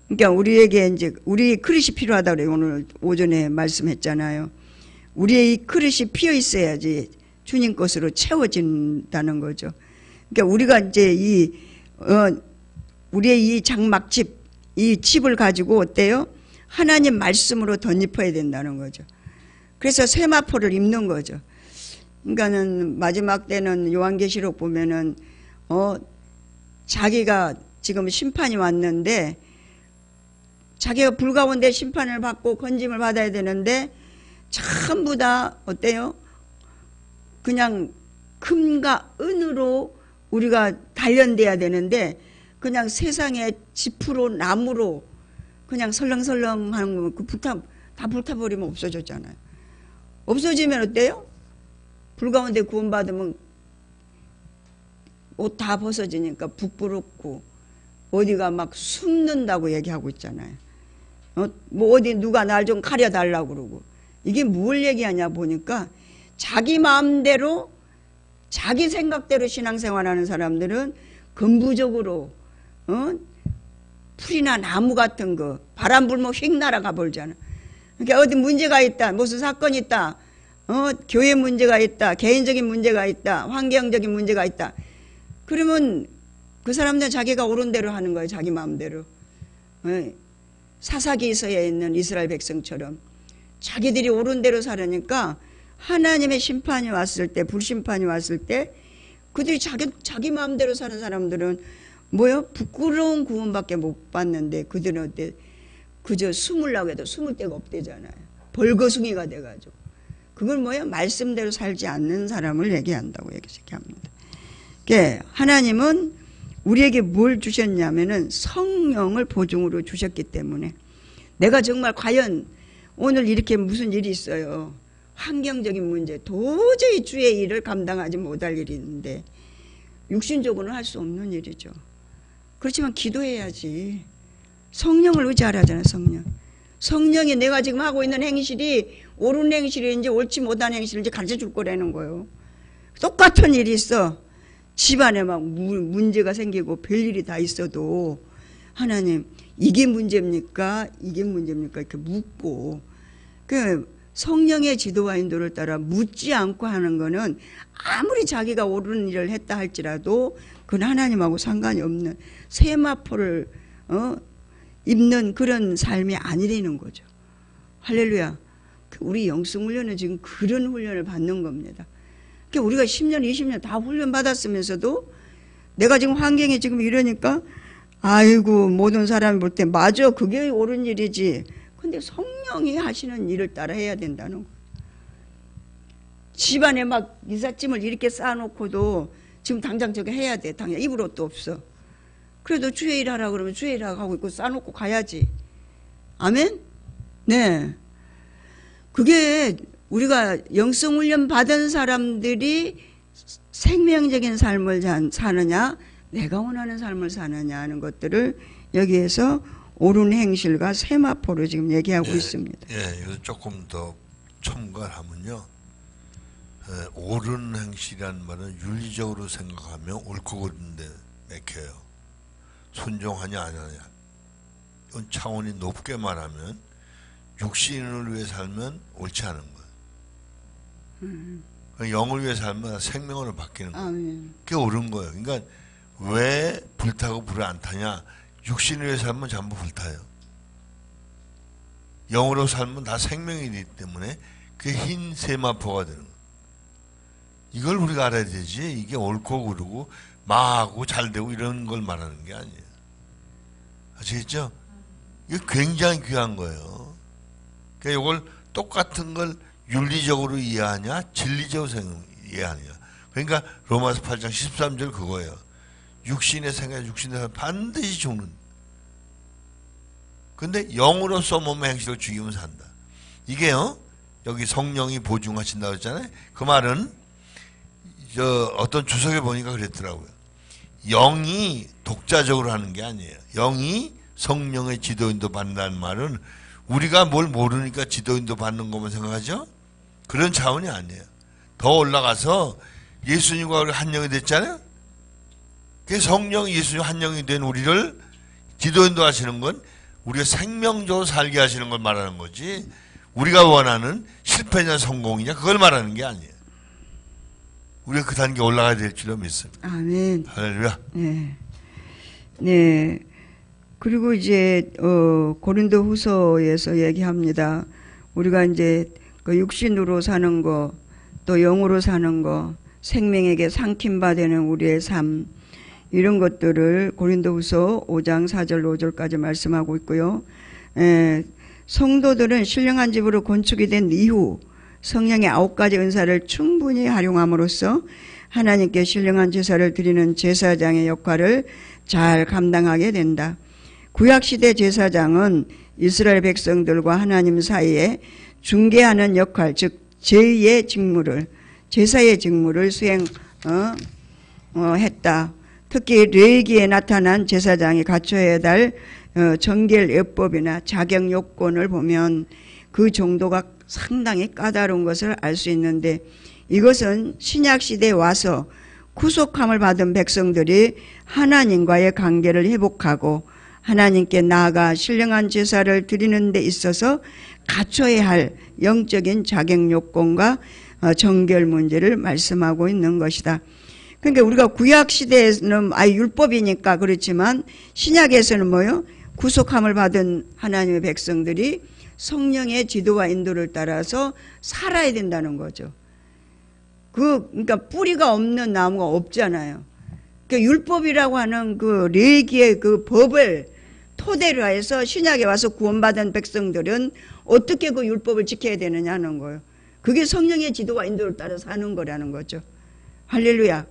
그러니까 우리에게 이제 우리 그릇이 필요하다고 그래요. 오늘 오전에 말씀했잖아요. 우리의 이 그릇이 비어 있어야지 주님 것으로 채워진다는 거죠. 그러니까 우리가 이제 우리의 이 장막집, 이 집을 가지고 어때요? 하나님 말씀으로 덧입어야 된다는 거죠. 그래서 세마포를 입는 거죠. 그러니까는 마지막 때는 요한계시록 보면은 자기가 지금 심판이 왔는데 자기가 불 가운데 심판을 받고 건짐을 받아야 되는데 전부 다 어때요? 그냥 금과 은으로 우리가 단련돼야 되는데 그냥 세상의 지푸로 나무로 그냥 설렁설렁 하는 거면 그 다 불타버리면 없어졌잖아요. 없어지면 어때요? 불 가운데 구원받으면 옷 다 벗어지니까 부끄럽고 어디가 막 숨는다고 얘기하고 있잖아요. 뭐 어디 누가 날 좀 가려달라고 그러고. 이게 뭘 얘기하냐 보니까 자기 마음대로 자기 생각대로 신앙생활하는 사람들은 근부적으로 풀이나 나무 같은 거 바람 불면 휙 날아가 버리잖아. 그러니까 어디 문제가 있다, 무슨 사건이 있다, 교회 문제가 있다, 개인적인 문제가 있다, 환경적인 문제가 있다. 그러면 그 사람들은 자기가 옳은 대로 하는 거예요. 자기 마음대로. 사사기서에 있는 이스라엘 백성처럼 자기들이 옳은 대로 살으니까 하나님의 심판이 왔을 때, 불심판이 왔을 때 그들이 자기 마음대로 사는 사람들은 뭐요? 부끄러운 구원밖에 못 받는데 그들은 어때? 그저 숨으려고 해도 숨을 데가 없대잖아요. 벌거숭이가 돼가지고. 그걸 뭐예요? 말씀대로 살지 않는 사람을 얘기한다고 얘기합니다. 그러니까 하나님은 우리에게 뭘 주셨냐면은 성령을 보증으로 주셨기 때문에 내가 정말 과연 오늘 이렇게 무슨 일이 있어요. 환경적인 문제, 도저히 주의 일을 감당하지 못할 일이 있는데 육신적으로는 할 수 없는 일이죠. 그렇지만 기도해야지. 성령을 의지하라 하잖아요. 성령이 내가 지금 하고 있는 행실이 옳은 행실인지 옳지 못한 행실인지 가르쳐 줄 거라는 거예요. 똑같은 일이 있어. 집안에 막 문제가 생기고 별일이 다 있어도 하나님 이게 문제입니까? 이게 문제입니까? 이렇게 묻고 그 성령의 지도와 인도를 따라 묻지 않고 하는 거는 아무리 자기가 옳은 일을 했다 할지라도 그건 하나님하고 상관이 없는 세마포를 입는 그런 삶이 아니라는 거죠. 할렐루야. 우리 영성훈련은 지금 그런 훈련을 받는 겁니다. 그러니까 우리가 10년, 20년 다 훈련 받았으면서도 내가 지금 환경이 지금 이러니까 아이고 모든 사람이 볼 때 맞아 그게 옳은 일이지. 근데 성령이 하시는 일을 따라 해야 된다는 거예요. 집안에 막 이삿짐을 이렇게 쌓아놓고도 지금 당장 저게 해야 돼. 당장 입을 옷도 없어. 그래도 주의 일 하라 그러면 주의 일 하고 있고 쌓아놓고 가야지. 아멘? 네. 그게 우리가 영성훈련 받은 사람들이 생명적인 삶을 사느냐 내가 원하는 삶을 사느냐 하는 것들을 여기에서 옳은 행실과 세마포로 지금 얘기하고 있습니다. 예, 이거 조금 더 첨가하면요. 옳은 행실이라는 말은 윤리적으로 생각하면 옳고 그른데 맥혀요. 순종하냐 안 하냐. 이건 차원이 높게 말하면 육신을 위해 살면 옳지 않은 거예요. 영을 위해 살면 생명으로 바뀌는 거예요. 그게 옳은 거예요. 그러니까 왜 불타고 불을 안 타냐. 육신을 위해 살면 전부 불타요. 영으로 살면 다 생명이기 때문에 그게 흰 세마포가 되는 거예요. 이걸 우리가 알아야 되지. 이게 옳고 그르고 마하고 잘되고 이런 걸 말하는 게 아니에요. 아시겠죠? 이게 굉장히 귀한 거예요. 그러니까 이걸 똑같은 걸 윤리적으로 이해하냐 진리적으로 이해하냐. 그러니까 로마서 8장 13절 그거예요. 육신의 생각, 육신의 생각 반드시 죽는. 근데 영으로서 몸의 행실을 죽이면 산다. 이게요. 여기 성령이 보증하신다고 했잖아요. 그 말은 어떤 주석에 보니까 그랬더라고요. 영이 독자적으로 하는 게 아니에요. 영이 성령의 지도인도 받는다는 말은 우리가 뭘 모르니까 지도인도 받는 것만 생각하죠? 그런 차원이 아니에요. 더 올라가서 예수님과 우리 한 영이 됐잖아요. 그 성령 예수님 한 영이 된 우리를 기도 인도하시는 건 우리가 생명적으로 살게 하시는 걸 말하는 거지, 우리가 원하는 실패냐 성공이냐 그걸 말하는 게 아니에요. 우리가 그 단계에 올라가야 될 줄로 믿습니다. 아멘. 할렐루야. 네. 네. 그리고 이제 고린도 후서에서 얘기합니다. 우리가 이제 그 육신으로 사는 거, 또 영으로 사는 거, 생명에게 삼킴바 되는 우리의 삶, 이런 것들을 고린도 후서 5장 4절 5절까지 말씀하고 있고요. 성도들은 신령한 집으로 건축이 된 이후 성령의 9가지 은사를 충분히 활용함으로써 하나님께 신령한 제사를 드리는 제사장의 역할을 잘 감당하게 된다. 구약시대 제사장은 이스라엘 백성들과 하나님 사이에 중개하는 역할, 즉 제사의 직무를 수행했다. 특히 레위기에 나타난 제사장이 갖춰야 할 정결예법이나 자격 요건을 보면 그 정도가 상당히 까다로운 것을 알 수 있는데, 이것은 신약시대에 와서 구속함을 받은 백성들이 하나님과의 관계를 회복하고 하나님께 나아가 신령한 제사를 드리는 데 있어서 갖춰야 할 영적인 자격 요건과 정결 문제를 말씀하고 있는 것이다. 그러니까 우리가 구약시대에는 율법이니까 그렇지만 신약에서는 뭐요? 구속함을 받은 하나님의 백성들이 성령의 지도와 인도를 따라서 살아야 된다는 거죠. 그러니까 뿌리가 없는 나무가 없잖아요. 그러니까 율법이라고 하는 그 레위기의 그 법을 토대로 해서 신약에 와서 구원받은 백성들은 어떻게 그 율법을 지켜야 되느냐는 거예요. 그게 성령의 지도와 인도를 따라 사는 거라는 거죠. 할렐루야.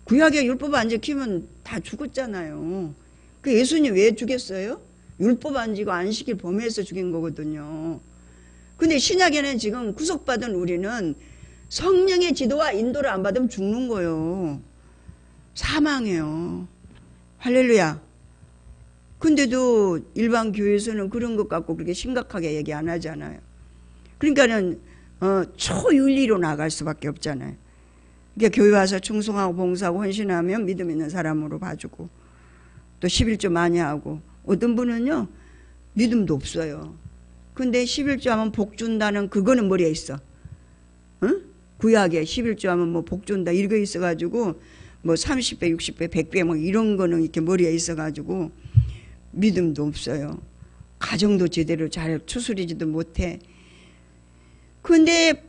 구약의 율법 안 지키면 다 죽었잖아요. 그 예수님 왜 죽였어요? 율법 안 지고 안식일 범해서 죽인 거거든요. 근데 신약에는 지금 구속받은 우리는 성령의 지도와 인도를 안 받으면 죽는 거예요. 사망해요. 할렐루야. 근데도 일반 교회에서는 그런 것 갖고 그렇게 심각하게 얘기 안 하잖아요. 그러니까는 초윤리로 나갈 수밖에 없잖아요. 그러니까 교회 와서 충성하고 봉사하고 헌신하면 믿음 있는 사람으로 봐주고, 또 11조 많이 하고, 어떤 분은요 믿음도 없어요. 근데 11조 하면 복 준다는 그거는 머리에 있어. 응? 구약에 11조 하면 뭐 복 준다 이거 있어가지고 뭐 30배 60배 100배 뭐 이런 거는 이렇게 머리에 있어가지고 믿음도 없어요. 가정도 제대로 잘 추스리지도 못해. 근데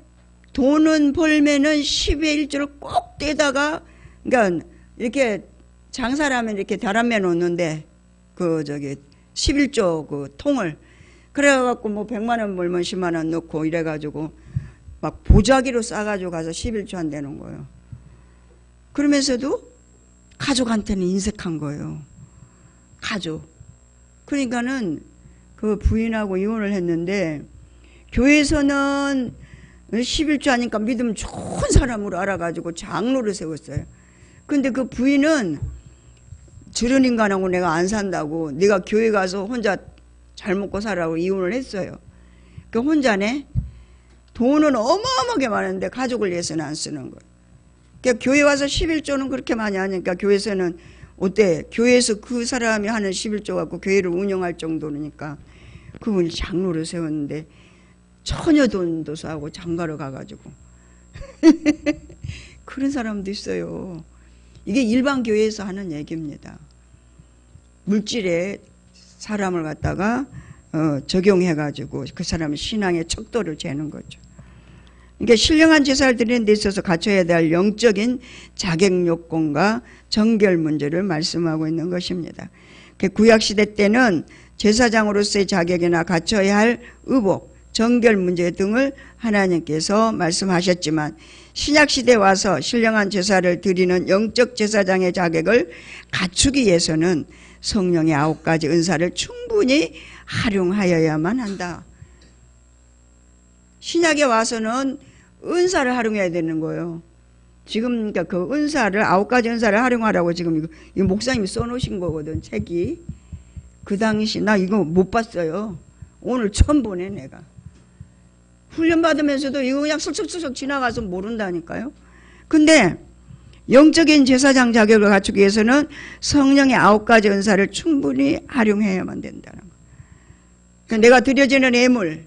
돈은 벌면은 10의 1조를 꼭 떼다가, 그러니까 이렇게 장사를 하면 이렇게 다람매 놓는데 그 11조 그 통을, 그래갖고 뭐 100만 원 벌면 10만 원 넣고 이래가지고 막 보자기로 싸가지고 가서 11조 한다는 거예요. 그러면서도 가족한테는 인색한 거예요. 가족. 그러니까는 그 부인하고 이혼을 했는데, 교회에서는 11조 하니까 믿음 좋은 사람으로 알아가지고 장로를 세웠어요. 근데 그 부인은 저런 인간하고 내가 안 산다고, 내가 교회 가서 혼자 잘 먹고 살라고 이혼을 했어요. 그 혼자네. 돈은 어마어마하게 많은데 가족을 위해서는 안 쓰는 거예요. 그러니까 교회 와서 11조는 그렇게 많이 하니까 교회에서는 어때? 교회에서 그 사람이 하는 11조 갖고 교회를 운영할 정도니까 그분이 장로를 세웠는데 전혀 돈도 싸고 장가로 가가지고 그런 사람도 있어요. 이게 일반 교회에서 하는 얘기입니다. 물질에 사람을 갖다가 적용해가지고 그 사람의 신앙의 척도를 재는 거죠. 그러니까 신령한 제사를 드리는 데 있어서 갖춰야 될 영적인 자격 요건과 정결 문제를 말씀하고 있는 것입니다. 구약시대 때는 제사장으로서의 자격이나 갖춰야 할 의복, 정결 문제 등을 하나님께서 말씀하셨지만, 신약시대에 와서 신령한 제사를 드리는 영적 제사장의 자격을 갖추기 위해서는 성령의 9가지 은사를 충분히 활용하여야만 한다. 신약에 와서는 은사를 활용해야 되는 거예요. 지금 그러니까 그 은사를 9가지 은사를 활용하라고 지금 이 목사님이 써놓으신 거거든, 책이. 그 당시 나 이거 못 봤어요. 오늘 처음 보네 내가. 훈련 받으면서도 이거 그냥 슬쩍슬쩍 지나가서 모른다니까요. 근데 영적인 제사장 자격을 갖추기 위해서는 성령의 9가지 은사를 충분히 활용해야만 된다는 거예요. 그러니까 내가 드려지는 예물,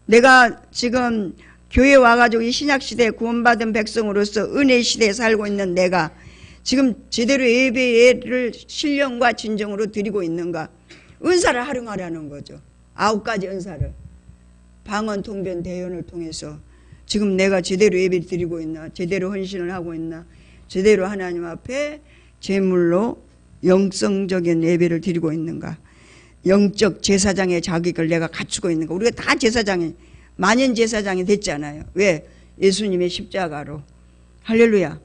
내가 지금 교회 와가지고 이 신약시대에 구원받은 백성으로서 은혜 시대에 살고 있는 내가 지금 제대로 예배를 신령과 진정으로 드리고 있는가. 은사를 활용하라는 거죠. 9가지 은사를. 방언, 통변, 대언을 통해서 지금 내가 제대로 예배 드리고 있나, 제대로 헌신을 하고 있나, 제대로 하나님 앞에 제물로 영성적인 예배를 드리고 있는가, 영적 제사장의 자격을 내가 갖추고 있는가. 우리가 다 제사장이, 만연 제사장이 됐잖아요. 왜? 예수님의 십자가로. 할렐루야.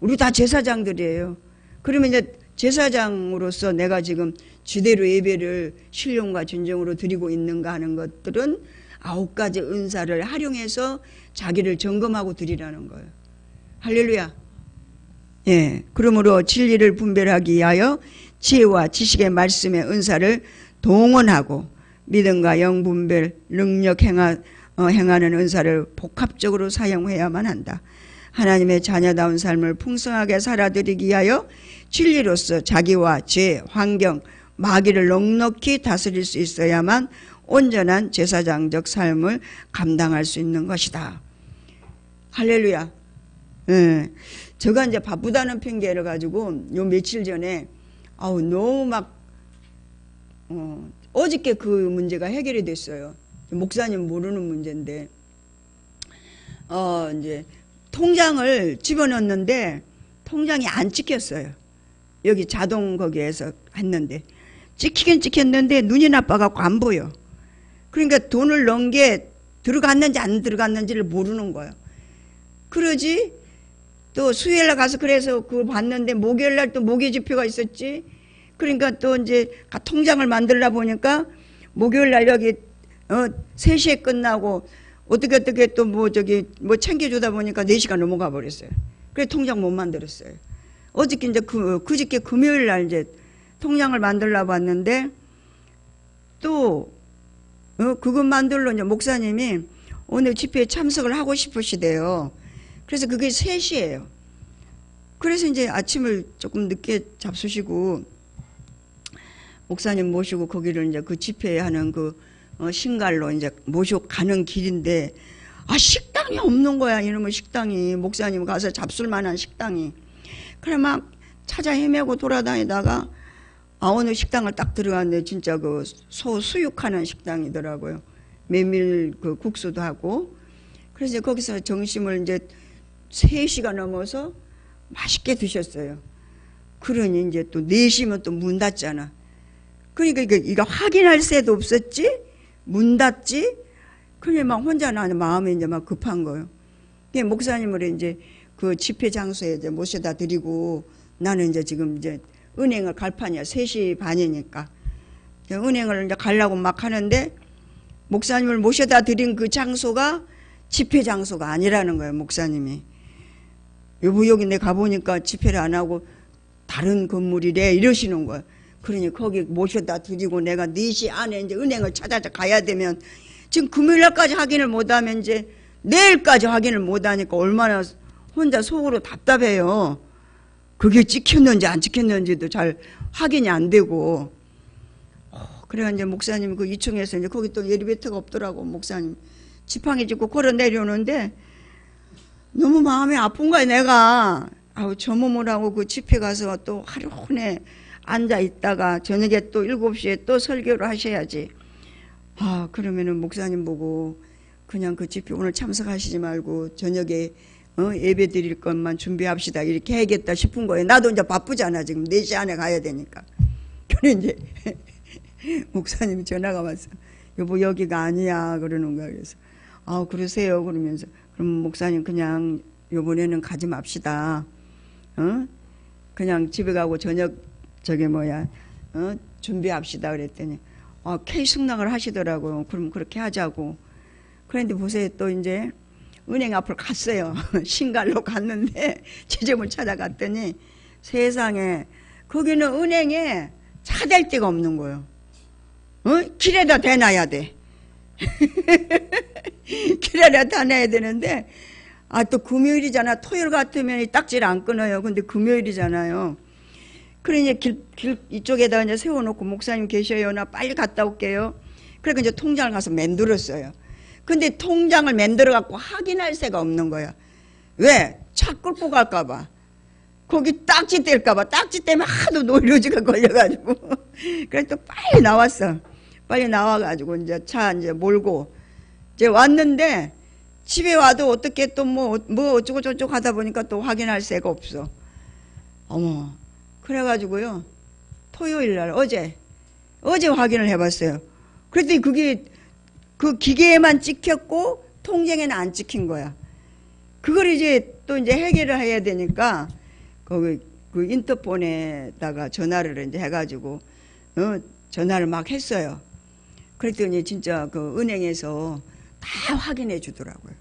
우리 다 제사장들이에요. 그러면 이제 제사장으로서 내가 지금 제대로 예배를 신령과 진정으로 드리고 있는가 하는 것들은 9가지 은사를 활용해서 자기를 점검하고 드리라는 거예요. 할렐루야. 예. 그러므로 진리를 분별하기 위하여 지혜와 지식의 말씀의 은사를 동원하고 믿음과 영분별 능력 행하는 은사를 복합적으로 사용해야만 한다. 하나님의 자녀다운 삶을 풍성하게 살아드리기 위하여 진리로서 자기와 죄, 환경, 마귀를 넉넉히 다스릴 수 있어야만 온전한 제사장적 삶을 감당할 수 있는 것이다. 할렐루야. 예. 제가 이제 바쁘다는 핑계를 가지고 요 며칠 전에 너무 막 어저께 그 문제가 해결이 됐어요. 목사님 모르는 문제인데 이제 통장을 집어넣었는데 통장이 안 찍혔어요. 여기 자동 거기에서 했는데 찍히긴 찍혔는데 눈이 나빠갖고 안 보여. 그러니까 돈을 넣은 게 들어갔는지 안 들어갔는지를 모르는 거예요. 그러지 또 수요일날 가서 그래서 그걸 봤는데 목요일날 또 모기지표가 있었지. 그러니까 또 이제 통장을 만들다 보니까 목요일날 여기 3시에 끝나고 어떻게 또 뭐 챙겨주다 보니까 4시가 넘어가 버렸어요. 그래서 통장 못 만들었어요. 어저께 이제 그저께 금요일날 이제 통장을 만들려 봤는데 또 그것 만들러 이제 목사님이 오늘 집회에 참석을 하고 싶으시대요. 그래서 그게 3시예요. 그래서 이제 아침을 조금 늦게 잡수시고 목사님 모시고 거기를 이제 그 집회에 하는 그 신갈로 이제 모시고 가는 길인데 식당이 없는 거야. 이놈의 식당이. 목사님 가서 잡술 만한 식당이. 그래 막 찾아 헤매고 돌아다니다가 어느 식당을 딱 들어갔는데 진짜 그 소 수육하는 식당이더라고요. 메밀 그 국수도 하고. 그래서 이제 거기서 점심을 이제 3시가 넘어서 맛있게 드셨어요. 그러니 이제 또 4시면 또 문 닫잖아. 그러니까 이거 확인할 새도 없었지? 문 닫지? 그래 막 혼자 나는 마음이 이제 막 급한 거예요. 목사님을 이제 그 집회 장소에 이제 모셔다 드리고 나는 이제 지금 이제 은행을 갈 판이야. 3시 반이니까. 은행을 이제 가려고 막 하는데 목사님을 모셔다 드린 그 장소가 집회 장소가 아니라는 거예요. 목사님이. 여기 내 가보니까 집회를 안 하고 다른 건물이래 이러시는 거예요. 그러니 거기 모셔다 드리고 내가 4시 안에 이제 은행을 찾아서 가야 되면 지금 금요일날까지 확인을 못하면 이제 내일까지 확인을 못하니까 얼마나 혼자 속으로 답답해요. 그게 찍혔는지 안 찍혔는지도 잘 확인이 안 되고. 그래가 이제 목사님 그 2층에서 이제 거기 또 엘리베이터가 없더라고. 목사님 지팡이 짚고 걸어 내려오는데 너무 마음이 아픈 거야 내가. 저 몸을 하고 그 집회 가서 또 하루 혼에 앉아 있다가 저녁에 또 7시에 또 설교를 하셔야지. 그러면은 목사님 보고 그냥 그 집회 오늘 참석하시지 말고 저녁에 예배 드릴 것만 준비합시다 이렇게 해야겠다 싶은 거예요. 나도 이제 바쁘잖아. 지금 4시 안에 가야 되니까. 그래 이제 목사님이 전화가 왔어. 여보 여기가 아니야 그러는 거야. 그래서 그러세요 그러면서 그럼 목사님 그냥 요번에는 가지 맙시다. 그냥 집에 가고 저녁 준비합시다 그랬더니 K 승낙을 하시더라고요. 그럼 그렇게 하자고. 그런데 보세요. 또 이제 은행 앞을 갔어요. 신갈로 갔는데 지점을 찾아갔더니 세상에 거기는 은행에 차 댈 데가 없는 거예요. 길에다 대놔야 돼. 길에다 대놔야 되는데 아, 또 금요일이잖아. 토요일 같으면 이 딱지를 안 끊어요. 근데 금요일이잖아요. 그래 이제 길 이쪽에다 이제 세워놓고 목사님 계셔요. 나 빨리 갔다 올게요. 그러니까 이제 통장을 가서 만들었어요. 근데 통장을 만들어 갖고 확인할 새가 없는 거야. 왜? 차 끌고 갈까봐. 거기 딱지 뗄까봐. 딱지 때문에 하도 노이로지가 걸려가지고. 그래서 또 빨리 나왔어. 빨리 나와가지고 이제 차 이제 몰고 이제 왔는데 집에 와도 어떻게 또 뭐 어쩌고 저쩌고 하다 보니까 또 확인할 새가 없어. 어머. 그래가지고요. 토요일 날 어제 확인을 해봤어요. 그랬더니 그게 그 기계에만 찍혔고 통장에는 안 찍힌 거야. 그걸 이제 또 이제 해결을 해야 되니까 그 인터폰에다가 전화를 이제 해가지고 전화를 막 했어요. 그랬더니 진짜 그 은행에서 다 확인해 주더라고요.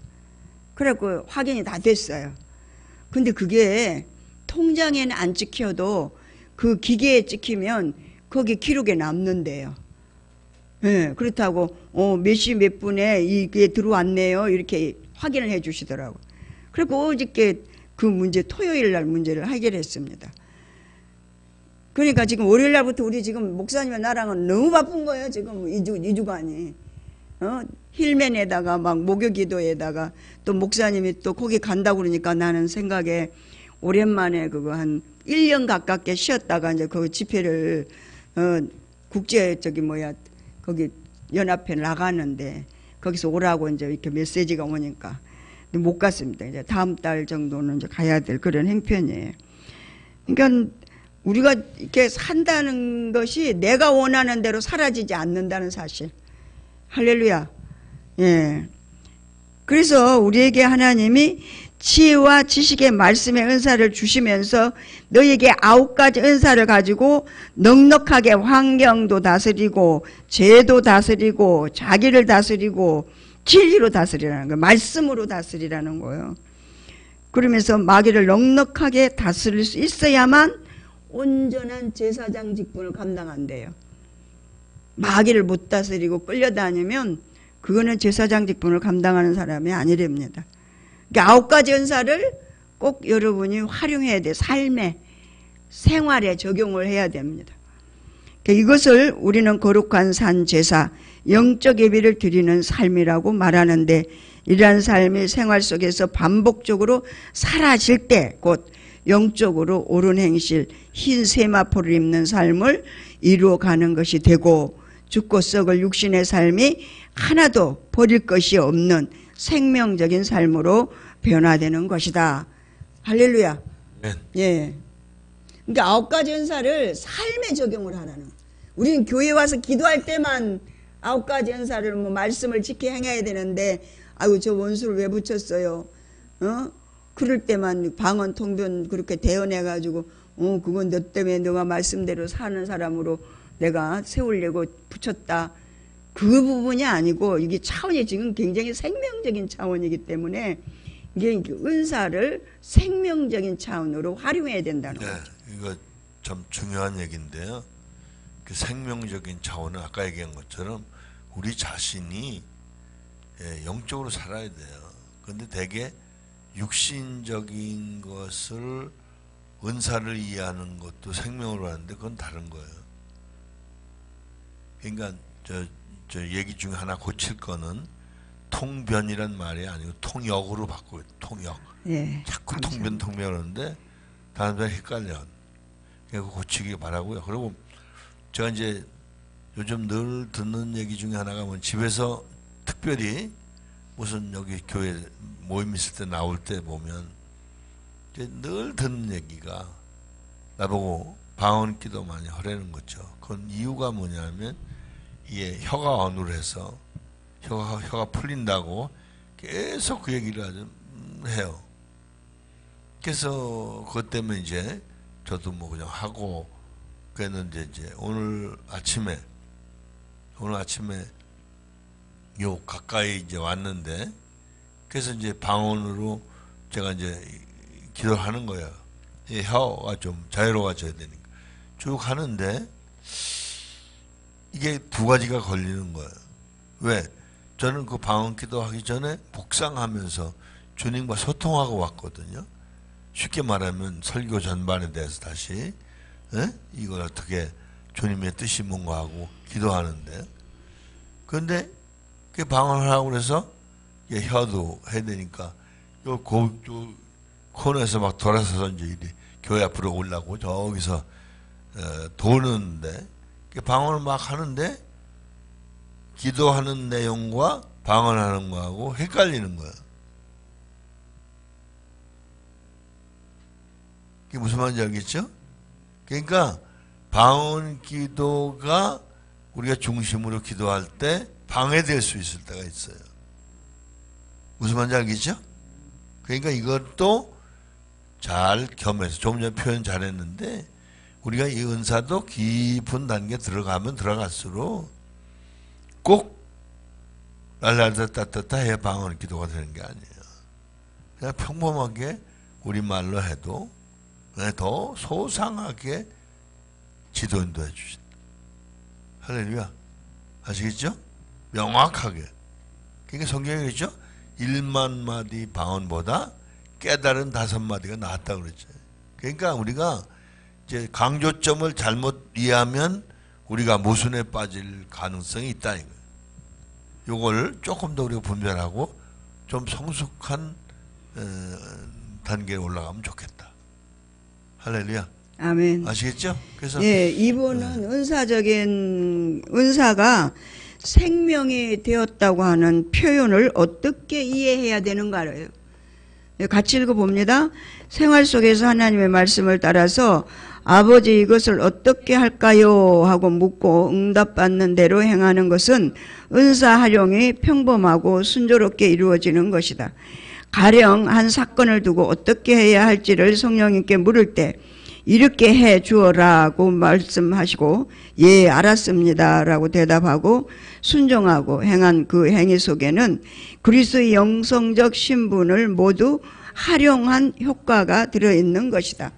그래갖고 확인이 다 됐어요. 근데 그게 통장에는 안 찍혀도 그 기계에 찍히면 거기 기록에 남는데요. 예, 그렇다고 몇 시 몇 분에 이게 들어왔네요. 이렇게 확인을 해 주시더라고. 그리고 어저께 그 문제 토요일 날 문제를 해결했습니다. 그러니까 지금 월요일 날부터 우리 지금 목사님과 나랑은 너무 바쁜 거예요. 지금 2주간이. 힐맨에다가 막 목요기도에다가 또 목사님이 또 거기 간다고 그러니까 나는 생각에 오랜만에 그거 한 1년 가깝게 쉬었다가 이제 그 집회를 국제 거기 연합회 나가는데 거기서 오라고 이제 이렇게 메시지가 오니까 못 갔습니다. 이제 다음 달 정도는 이제 가야 될 그런 행편이에요. 그러니까 우리가 이렇게 산다는 것이 내가 원하는 대로 사라지지 않는다는 사실. 할렐루야. 예. 그래서 우리에게 하나님이 지혜와 지식의 말씀의 은사를 주시면서 너에게 9가지 은사를 가지고 넉넉하게 환경도 다스리고 죄도 다스리고 자기를 다스리고 진리로 다스리라는 거예요. 말씀으로 다스리라는 거예요. 그러면서 마귀를 넉넉하게 다스릴 수 있어야만 온전한 제사장 직분을 감당한대요. 마귀를 못 다스리고 끌려다니면 그거는 제사장 직분을 감당하는 사람이 아니랍니다. 그러니까 9가지 은사를 꼭 여러분이 활용해야 돼. 삶에, 생활에 적용을 해야 됩니다. 그러니까 이것을 우리는 거룩한 산 제사, 영적 예배를 드리는 삶이라고 말하는데 이러한 삶이 생활 속에서 반복적으로 사라질 때 곧 영적으로 옳은 행실, 흰 세마포를 입는 삶을 이루어가는 것이 되고 죽고 썩을 육신의 삶이 하나도 버릴 것이 없는 생명적인 삶으로 변화되는 것이다. 할렐루야. 네. 예. 그러니까 9가지 은사를 삶에 적용을 하라는. 우리는 교회 와서 기도할 때만 9가지 은사를 뭐 말씀을 지켜 행해야 되는데 아이고 저 원수를 왜 붙였어요? 그럴 때만 방언 통변 그렇게 대언해 가지고 그건 너 때문에 너가 말씀대로 사는 사람으로 내가 세우려고 붙였다. 그 부분이 아니고 이게 차원이 지금 굉장히 생명적인 차원이기 때문에 이게 은사를 생명적인 차원으로 활용해야 된다는 거죠. 네, 이거 참 중요한 얘기인데요. 그 생명적인 차원은 아까 얘기한 것처럼 우리 자신이 영적으로 살아야 돼요. 그런데 대개 육신적인 것을 은사를 이해하는 것도 생명으로 하는데 그건 다른 거예요. 그러니까 저 얘기 중에 하나 고칠 거는 통변이란 말이 아니고 통역으로 바꿔요. 통역. 예, 자꾸 감사합니다. 통변 하는데 다른 사람이 헷갈려. 그래서 고치기 바라고요. 그리고 제가 이제 요즘 늘 듣는 얘기 중에 하나가 뭐 집에서 특별히 무슨 여기 교회 모임 있을 때 나올 때 보면 이제 늘 듣는 얘기가 나보고 방언 기도 많이 하라는 거죠. 그건 이유가 뭐냐면 이게 혀가 어눌해서 혀가 풀린다고 계속 그 얘기를 아주 해요. 그래서 그것 때문에 이제 저도 뭐 그냥 하고 그랬는데 이제 오늘 아침에 요 가까이 이제 왔는데 그래서 이제 방언으로 제가 이제 기도하는 거예요. 이 혀가 좀 자유로워져야 되니까 쭉 하는데 이게 두 가지가 걸리는 거예요. 왜? 저는 그 방언 기도하기 전에 묵상하면서 주님과 소통하고 왔거든요. 쉽게 말하면 설교 전반에 대해서 다시 이걸 어떻게 주님의 뜻이 뭔가 하고 기도하는데, 그런데 그 방언을 하고 그래서 혀도 해야 되니까 요 코너에서 막 돌아서서 이제 교회 앞으로 오려고 저기서 도는데, 방언을 막 하는데 기도하는 내용과 방언하는 거하고 헷갈리는 거야. 그게 무슨 말인지 알겠죠? 그러니까 방언 기도가 우리가 중심으로 기도할 때 방해될 수 있을 때가 있어요. 무슨 말인지 알겠죠? 그러니까 이것도 잘 겸해서, 좀 전에 표현 잘했는데, 우리가 이 은사도 깊은 단계 들어가면 들어갈수록 꼭 랄랄다 따따따 해야 방언 기도가 되는 게 아니에요. 그냥 평범하게 우리말로 해도 더 소상하게 지도 인도해 주신다. 할렐루야. 아시겠죠? 명확하게. 그러니까 성경에 그랬죠? 1만 마디 방언보다 깨달은 5마디가 낫다 그랬죠. 그러니까 우리가 이제 강조점을 잘못 이해하면 우리가 모순에 빠질 가능성이 있다 이거예요. 요걸 조금 더 우리가 분별하고 좀 성숙한 단계에 올라가면 좋겠다. 할렐루야. 아멘. 아시겠죠? 그래서 예, 이분은 은사가 생명이 되었다고 하는 표현을 어떻게 이해해야 되는가를 같이 읽어봅니다. 생활 속에서 하나님의 말씀을 따라서 아버지 이것을 어떻게 할까요? 하고 묻고 응답받는 대로 행하는 것은 은사 활용이 평범하고 순조롭게 이루어지는 것이다. 가령 한 사건을 두고 어떻게 해야 할지를 성령님께 물을 때 이렇게 해 주어라고 말씀하시고 예 알았습니다 라고 대답하고 순종하고 행한 그 행위 속에는 그리스도의 영성적 신분을 모두 활용한 효과가 들어있는 것이다.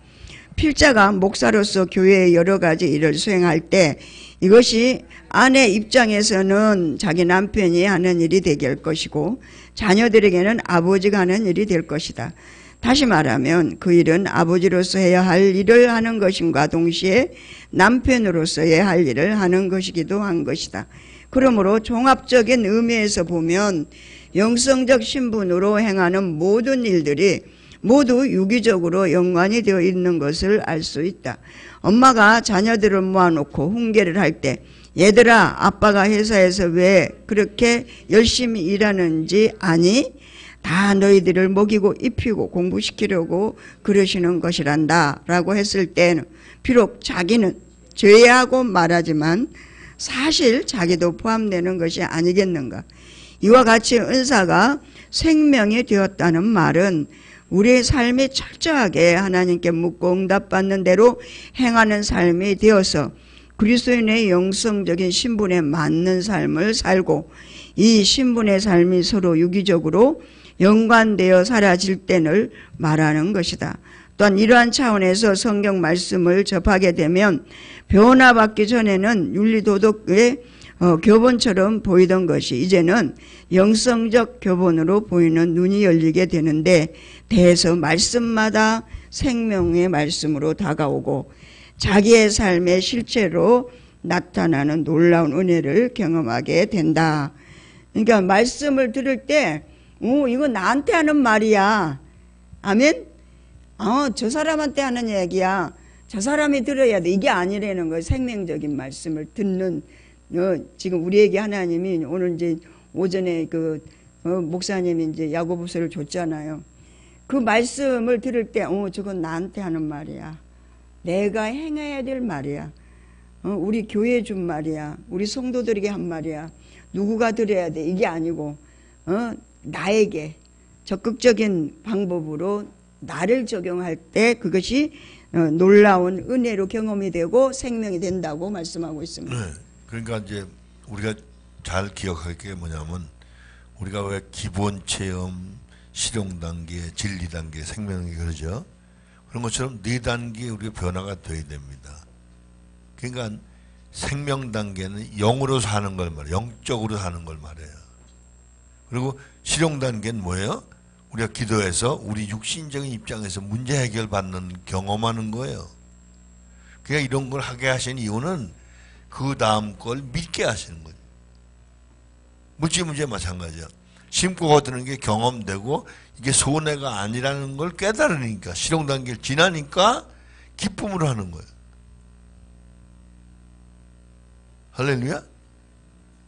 필자가 목사로서 교회의 여러 가지 일을 수행할 때 이것이 아내 입장에서는 자기 남편이 하는 일이 되게 할 것이고 자녀들에게는 아버지가 하는 일이 될 것이다. 다시 말하면 그 일은 아버지로서 해야 할 일을 하는 것임과 동시에 남편으로서 해야 할 일을 하는 것이기도 한 것이다. 그러므로 종합적인 의미에서 보면 영성적 신분으로 행하는 모든 일들이 모두 유기적으로 연관이 되어 있는 것을 알 수 있다. 엄마가 자녀들을 모아놓고 훈계를 할 때 얘들아 아빠가 회사에서 왜 그렇게 열심히 일하는지 아니? 다 너희들을 먹이고 입히고 공부시키려고 그러시는 것이란다 라고 했을 때는 비록 자기는 죄하고 말하지만 사실 자기도 포함되는 것이 아니겠는가. 이와 같이 은사가 생명이 되었다는 말은 우리의 삶이 철저하게 하나님께 묻고 응답받는 대로 행하는 삶이 되어서 그리스도인의 영성적인 신분에 맞는 삶을 살고 이 신분의 삶이 서로 유기적으로 연관되어 사라질 때를 말하는 것이다. 또한 이러한 차원에서 성경 말씀을 접하게 되면 변화받기 전에는 윤리도덕의 교본처럼 보이던 것이 이제는 영성적 교본으로 보이는 눈이 열리게 되는데 대해서 말씀마다 생명의 말씀으로 다가오고 자기의 삶의 실체로 나타나는 놀라운 은혜를 경험하게 된다. 그러니까 말씀을 들을 때 이거 나한테 하는 말이야. 아멘? 저 사람한테 하는 얘기야. 저 사람이 들어야 돼. 이게 아니라는 거예요. 생명적인 말씀을 듣는 지금 우리에게 하나님이 오늘 이제 오전에 목사님이 이제 야고보서를 줬잖아요. 그 말씀을 들을 때 저건 나한테 하는 말이야. 내가 행해야 될 말이야. 우리 교회에 준 말이야. 우리 성도들에게 한 말이야. 누구가 들어야 돼. 이게 아니고 나에게 적극적인 방법으로 나를 적용할 때 그것이 놀라운 은혜로 경험이 되고 생명이 된다고 말씀하고 있습니다. 네. 그러니까 이제 우리가 잘 기억할 게 뭐냐면 우리가 왜 기본 체험, 실용 단계, 진리 단계, 생명이 그러죠. 그런 것처럼 4단계 우리가 변화가 돼야 됩니다. 그러니까 생명 단계는 영으로 사는 걸 말해요. 영적으로 사는 걸 말해요. 그리고 실용 단계는 뭐예요? 우리가 기도해서 우리 육신적인 입장에서 문제 해결받는 경험하는 거예요. 그냥 이런 걸 하게 하신 이유는 그 다음 걸 믿게 하시는 거죠. 물질 문제 마찬가지야. 심고 거두는 게 경험되고 이게 손해가 아니라는 걸 깨달으니까 실용 단계를 지나니까 기쁨으로 하는 거예요. 할렐루야.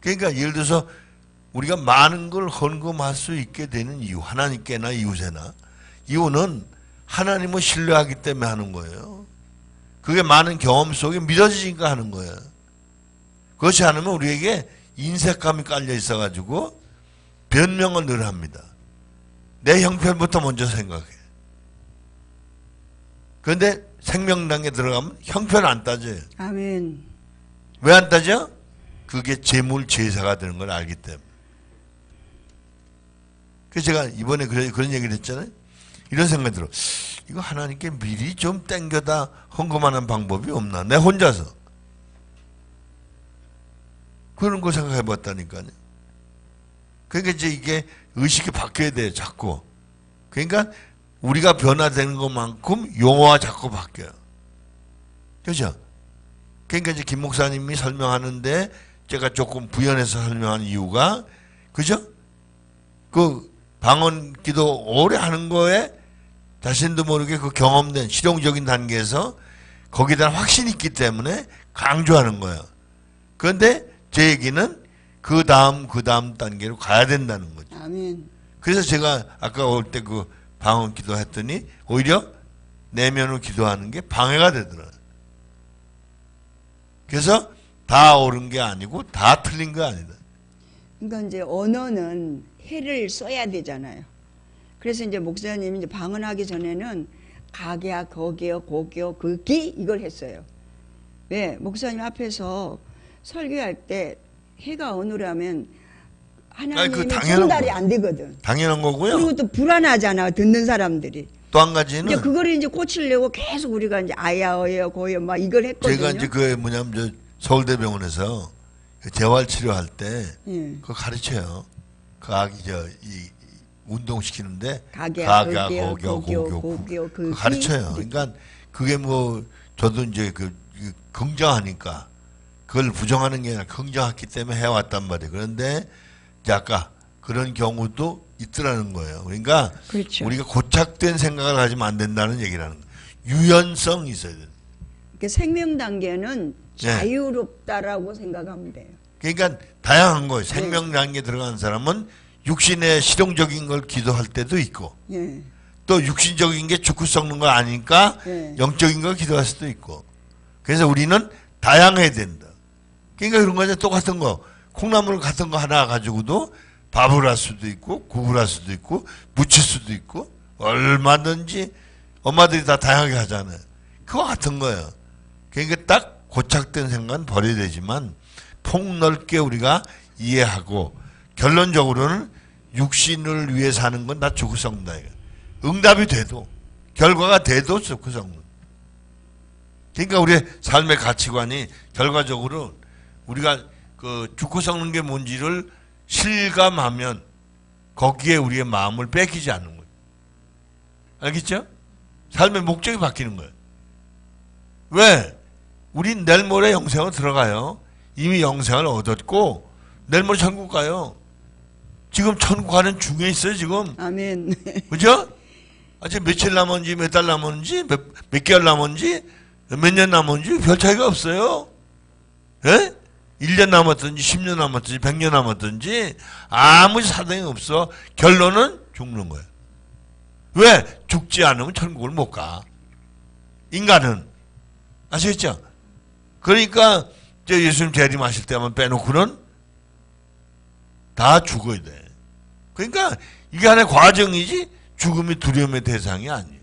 그러니까 예를 들어서 우리가 많은 걸 헌금할 수 있게 되는 이유, 하나님께나 이웃에나, 이유는 하나님을 신뢰하기 때문에 하는 거예요. 그게 많은 경험 속에 믿어지니까 하는 거예요. 그렇지 않으면 우리에게 인색감이 깔려 있어가지고 변명을 늘 합니다. 내 형편부터 먼저 생각해. 그런데 생명당에 들어가면 형편 안 따져요. 아멘. 왜 안 따져? 그게 재물 제사가 되는 걸 알기 때문에. 그래서 제가 이번에 그런 얘기를 했잖아요. 이런 생각이 들어. 이거 하나님께 미리 좀 땡겨다 헌금하는 방법이 없나? 내 혼자서. 그런 거 생각해 봤다니까요. 그러니까 이제 이게 의식이 바뀌어야 돼요, 자꾸. 그러니까 우리가 변화되는 것만큼 용어가 자꾸 바뀌어요. 그죠? 그러니까 이제 김 목사님이 설명하는데 제가 조금 부연해서 설명한 이유가, 그죠? 그 방언 기도 오래 하는 거에 자신도 모르게 그 경험된 실용적인 단계에서 거기다 확신이 있기 때문에 강조하는 거예요. 그런데 제 얘기는 그 다음 단계로 가야 된다는 거죠. 아멘. 그래서 제가 아까 올 때 그 방언 기도 했더니 오히려 내면으로 기도하는 게 방해가 되더라고요. 그래서 다 옳은 게 아니고 다 틀린 거 아니다. 그러니까 이제 언어는 해를 써야 되잖아요. 그래서 이제 목사님이 이제 방언하기 전에는 가게야, 거기요, 고기요, 그기 이걸 했어요. 왜? 목사님 앞에서 설교할 때 해가 어느라면 하나님의 전달이 안 되거든. 당연한 거고요. 그리고 또 불안하잖아, 듣는 사람들이. 또 한 가지는 이제 그거를 이제 고치려고 계속 우리가 이제 아야어여 고여 막 이걸 했거든요. 제가 이제 그 뭐냐면 서울대병원에서 재활 치료할 때 예. 그거 가르쳐요. 그 아기 이 운동시키는데 가게야, 거기요, 고기요, 그거 가르쳐요. 그러니까 그게 뭐 저도 이제 그 긍정하니까 그걸 부정하는 게 아니라 긍정했기 때문에 해왔단 말이에요. 그런데 이제 아까 그런 경우도 있더라는 거예요. 그러니까 그렇죠. 우리가 고착된 생각을 가지면 안 된다는 얘기라는 거예요. 유연성이 있어야 돼요. 그러니까 생명 단계는 네. 자유롭다라고 생각하면 돼요. 그러니까 다양한 거예요. 생명 단계에 들어가는 사람은 육신의 실용적인 걸 기도할 때도 있고 예. 또 육신적인 게 죽고 썩는 거 아니까 예. 영적인 걸 기도할 수도 있고. 그래서 우리는 다양해야 된다. 그러니까 그런 거죠. 똑같은 거. 콩나물 같은 거 하나 가지고도 밥을 할 수도 있고 국을 할 수도 있고 무칠 수도 있고 얼마든지 엄마들이 다 다양하게 하잖아요. 그거 같은 거예요. 그러니까 딱 고착된 생각은 버려야 되지만 폭넓게 우리가 이해하고 결론적으로는 육신을 위해 사는 건 다 죽고 썩는다. 응답이 돼도 결과가 돼도 죽고 썩는. 그러니까 우리의 삶의 가치관이 결과적으로 우리가 그 죽고 썩는 게 뭔지를 실감하면 거기에 우리의 마음을 뺏기지 않는 거예요. 알겠죠? 삶의 목적이 바뀌는 거예요. 왜? 우린 내일 모레 영생으로 들어가요. 이미 영생을 얻었고 내일 모레 천국 가요. 지금 천국 가는 중에 있어요 지금. 아멘. 그죠? 아직 며칠 남았는지 몇 달 남았는지 몇 개월 남았는지 몇 년 남았는지 별 차이가 없어요. 예? 1년 남았든지 10년 남았든지 100년 남았든지 아무 사정이 없어. 결론은 죽는 거예요. 왜? 죽지 않으면 천국을 못 가. 인간은. 아시겠죠? 그러니까 예수님 재림하실 때만 빼놓고는 다 죽어야 돼. 그러니까 이게 하나의 과정이지 죽음이 두려움의 대상이 아니에요.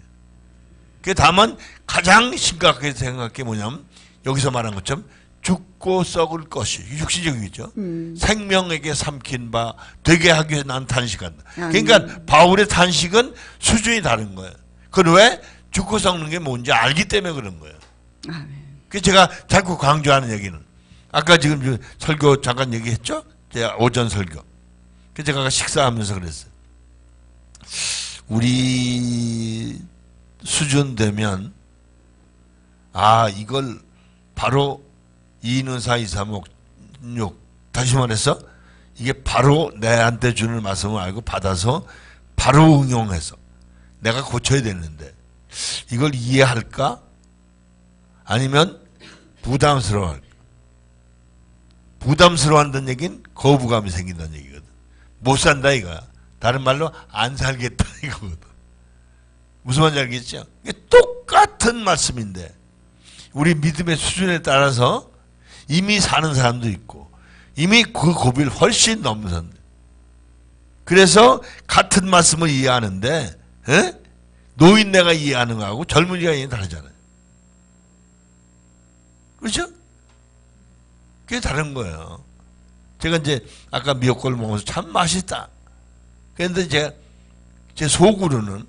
그게 다만 가장 심각하게 생각한 게 뭐냐면 여기서 말한 것처럼 죽고 썩을 것이 육신적이죠. 생명에게 삼킨 바 되게 하기 위해 난 탄식한다. 그러니까 바울의 탄식은 수준이 다른 거예요. 그건 왜? 죽고 썩는 게 뭔지 알기 때문에 그런 거예요. 그 제가 자꾸 강조하는 얘기는 아까 지금 설교 잠깐 얘기했죠? 제가 오전 설교. 그 제가 식사하면서 그랬어요. 우리 수준 되면 이걸 바로 이인은사 236 다시 말해서 이게 바로 내한테 주는 말씀을 알고 받아서 바로 응용해서 내가 고쳐야 되는데 이걸 이해할까? 아니면 부담스러워할까? 부담스러워한다는 얘기는 거부감이 생긴다는 얘기거든. 못 산다 이거야. 다른 말로 안 살겠다 이거거든. 무슨 말인지 알겠죠? 이게 똑같은 말씀인데 우리 믿음의 수준에 따라서 이미 사는 사람도 있고 이미 그 고비를 훨씬 넘는 사람들. 그래서 같은 말씀을 이해하는데 노인네가 이해하는 거하고 젊은이가 이해는 다르잖아요. 그렇죠? 그게 다른 거예요. 제가 이제 아까 미역국을 먹으면서 참 맛있다. 그런데 제 속으로는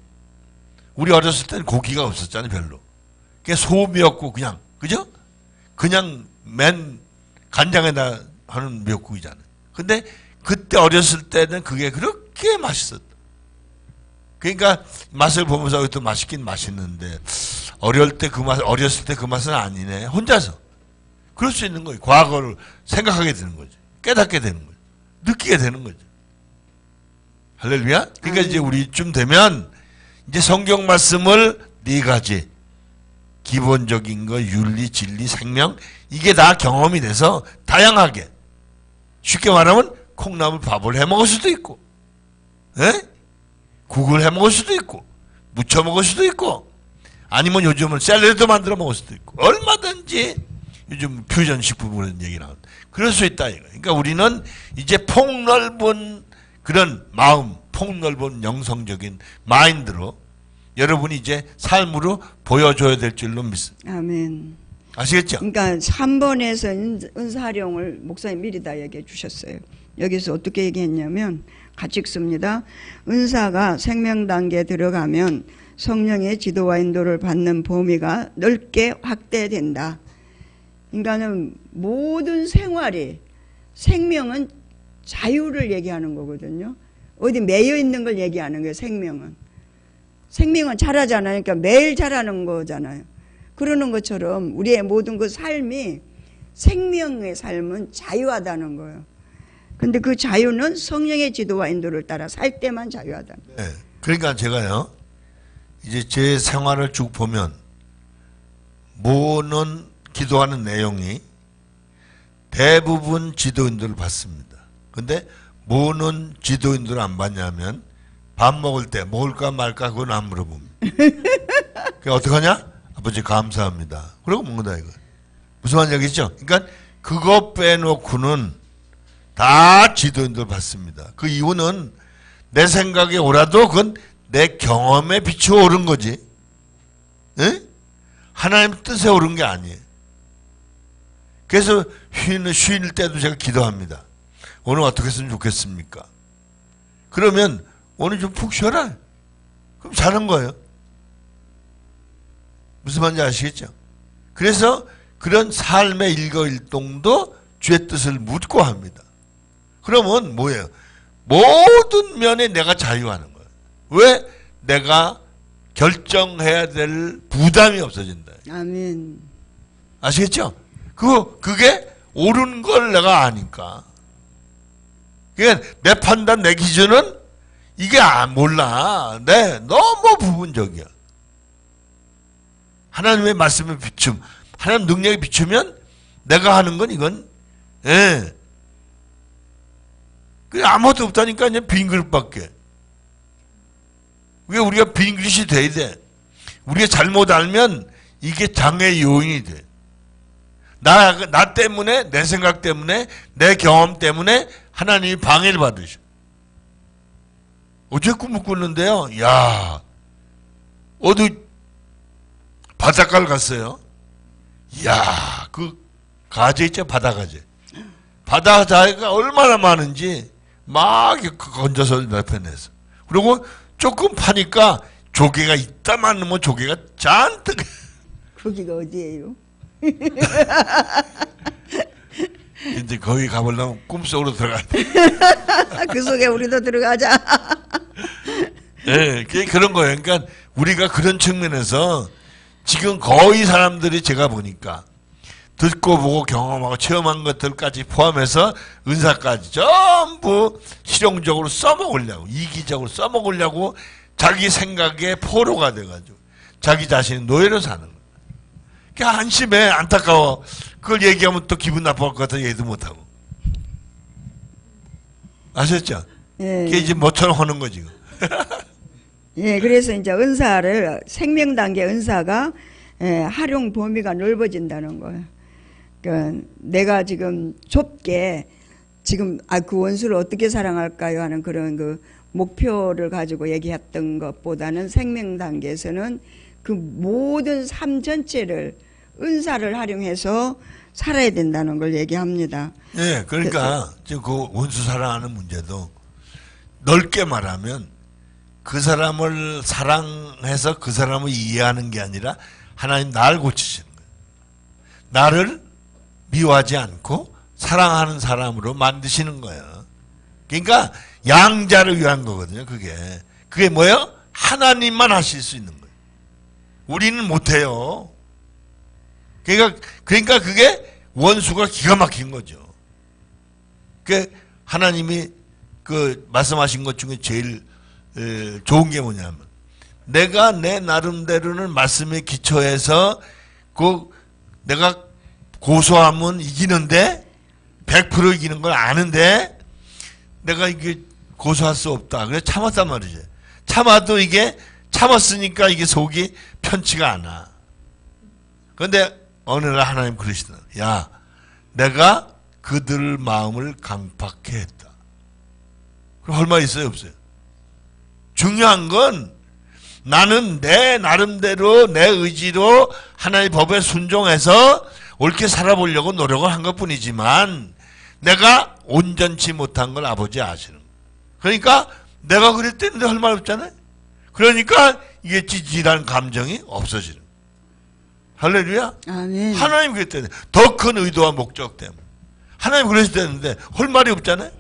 우리 어렸을 때는 고기가 없었잖아요, 별로. 그게 소미역국 그냥, 그죠? 그냥 맨 간장에다 하는 미역국이잖아요. 근데 그때 어렸을 때는 그게 그렇게 맛있었다. 그러니까 맛을 보면서 또 맛있긴 맛있는데 어렸을 때 그 맛은 아니네. 혼자서. 그럴 수 있는 거예요. 과거를 생각하게 되는 거죠. 깨닫게 되는 거죠. 느끼게 되는 거죠. 할렐루야. 그러니까 이제 우리쯤 되면 이제 성경 말씀을 네 가지 기본적인 거 윤리, 진리, 생명 이게 다 경험이 돼서 다양하게 쉽게 말하면 콩나물 밥을 해 먹을 수도 있고 국을 해 먹을 수도 있고 무쳐 먹을 수도 있고 아니면 요즘은 샐러드 만들어 먹을 수도 있고 얼마든지 요즘 퓨전 식품 그런 얘기 나오는데 그럴 수 있다 이거. 그러니까 우리는 이제 폭넓은 그런 마음, 폭넓은 영성적인 마인드로 여러분이 이제 삶으로 보여줘야 될 줄로 믿습니다. 아멘. 아시겠죠? 그러니까 3번에서 은사활용을 목사님 미리 다 얘기해 주셨어요. 여기서 어떻게 얘기했냐면 같이 읽습니다. 은사가 생명 단계에 들어가면 성령의 지도와 인도를 받는 범위가 넓게 확대된다. 그러니까는 모든 생활이 생명은 자유를 얘기하는 거거든요. 어디 매여 있는 걸 얘기하는 거예요. 생명은 자라잖아요. 그러니까 매일 자라는 거잖아요. 그러는 것처럼 우리의 모든 그 삶이 생명의 삶은 자유하다는 거예요. 근데 그 자유는 성령의 지도와 인도를 따라 살 때만 자유하다. 네. 그러니까 제가요, 이제 제 생활을 쭉 보면, 모는 기도하는 내용이 대부분 지도 인도를 받습니다. 근데 모는 지도 인도를 안 받냐면, 밥 먹을 때 먹을까 말까 그건 안 물어봅니다. 그러니까 어떡하냐? 아버지 감사합니다. 그러고 먹는다 이거. 무슨 말인지 알겠죠? 그러니까 그거 빼놓고는 다 지도인들 받습니다. 그 이유는 내 생각에 오라도 그건 내 경험에 비추어 오른 거지. 에? 하나님 뜻에 오른 게 아니에요. 그래서 쉴 때도 제가 기도합니다. 오늘 어떻게 했으면 좋겠습니까? 그러면 오늘 좀 푹 쉬어라. 그럼 자는 거예요. 무슨 말인지 아시겠죠? 그래서 그런 삶의 일거일동도 주의 뜻을 묻고 합니다. 그러면 뭐예요? 모든 면에 내가 자유하는 거예요. 왜? 내가 결정해야 될 부담이 없어진다. 아멘. 아시겠죠? 그게 옳은 걸 내가 아니까. 그러니까 내 판단, 내 기준은 이게 몰라. 너무 부분적이야. 하나님의 말씀에 비춤, 하나님 능력에 비추면 내가 하는 건 이건, 그냥 아무것도 없다니까 그냥 빈 그릇밖에. 왜 우리가 빈 그릇이 돼야 돼? 우리가 잘못 알면 이게 장애의 요인이 돼. 나 때문에, 내 생각 때문에, 내 경험 때문에 하나님이 방해를 받으셔. 어제 꿈을 꿨는데요. 야, 어디 바닷가를 갔어요. 이야, 그 가재 있죠? 바다가재. 바다가재가 얼마나 많은지 막 건져서 옆에 내서. 그리고 조금 파니까 조개가 이따만 넣으면 조개가 잔뜩. 거기가 어디예요? 이제 거기 가보려면 꿈속으로 들어가야 돼. 그 속에 우리도 들어가자. 예, 그런 거예요. 그러니까 우리가 그런 측면에서 지금 거의 사람들이 제가 보니까 듣고 보고 경험하고 체험한 것들까지 포함해서 은사까지 전부 실용적으로 써먹으려고, 이기적으로 써먹으려고 자기 생각에 포로가 돼가지고 자기 자신이 노예로 사는 거예요. 그러니까 한심해, 안타까워. 그걸 얘기하면 또 기분 나빠할 것 같아 얘기도 못하고. 아셨죠? 예. 그게 이제 뭐처럼 하는 거지. 예, 그래서 이제 은사를 생명 단계 은사가 활용 범위가 넓어진다는 거예요. 그러니까 내가 지금 좁게 지금 그 원수를 어떻게 사랑할까요 하는 그런 그 목표를 가지고 얘기했던 것보다는 생명 단계에서는 그 모든 삶 전체를 은사를 활용해서 살아야 된다는 걸 얘기합니다. 네, 그러니까 지금 그 원수 사랑하는 문제도 넓게 말하면 그 사람을 사랑해서 그 사람을 이해하는 게 아니라 하나님 나를 고치시는 거예요. 나를 미워하지 않고 사랑하는 사람으로 만드시는 거예요. 그러니까 양자를 위한 거거든요. 그게 뭐예요? 하나님만 하실 수 있는 거예요. 우리는 못해요. 그러니까 그게 원수가 기가 막힌 거죠. 하나님이 그 말씀하신 것 중에 제일 좋은 게 뭐냐면, 내가 내 나름대로는 말씀에 기초해서 내가 고소하면 이기는데 100% 이기는 걸 아는데 내가 이게 고소할 수 없다. 그래서 참았단 말이죠. 참아도 이게 참았으니까 이게 속이 편치가 않아. 그런데 어느 날 하나님 그러시더라. 야, 내가 그들 마음을 강팍해 했다. 그럼 할 말 있어요, 없어요? 중요한 건 나는 내 나름대로 내 의지로 하나님의 법에 순종해서 옳게 살아보려고 노력을 한 것뿐이지만 내가 온전치 못한 걸 아버지 아시는 거예요. 그러니까 내가 그랬다는데 할 말 없잖아요. 그러니까 이게 찌질한 감정이 없어지는 거예요. 할렐루야. 아멘. 하나님 그랬다는데 더 큰 의도와 목적 때문에 하나님 그러셨다는데 할 말이 없잖아요.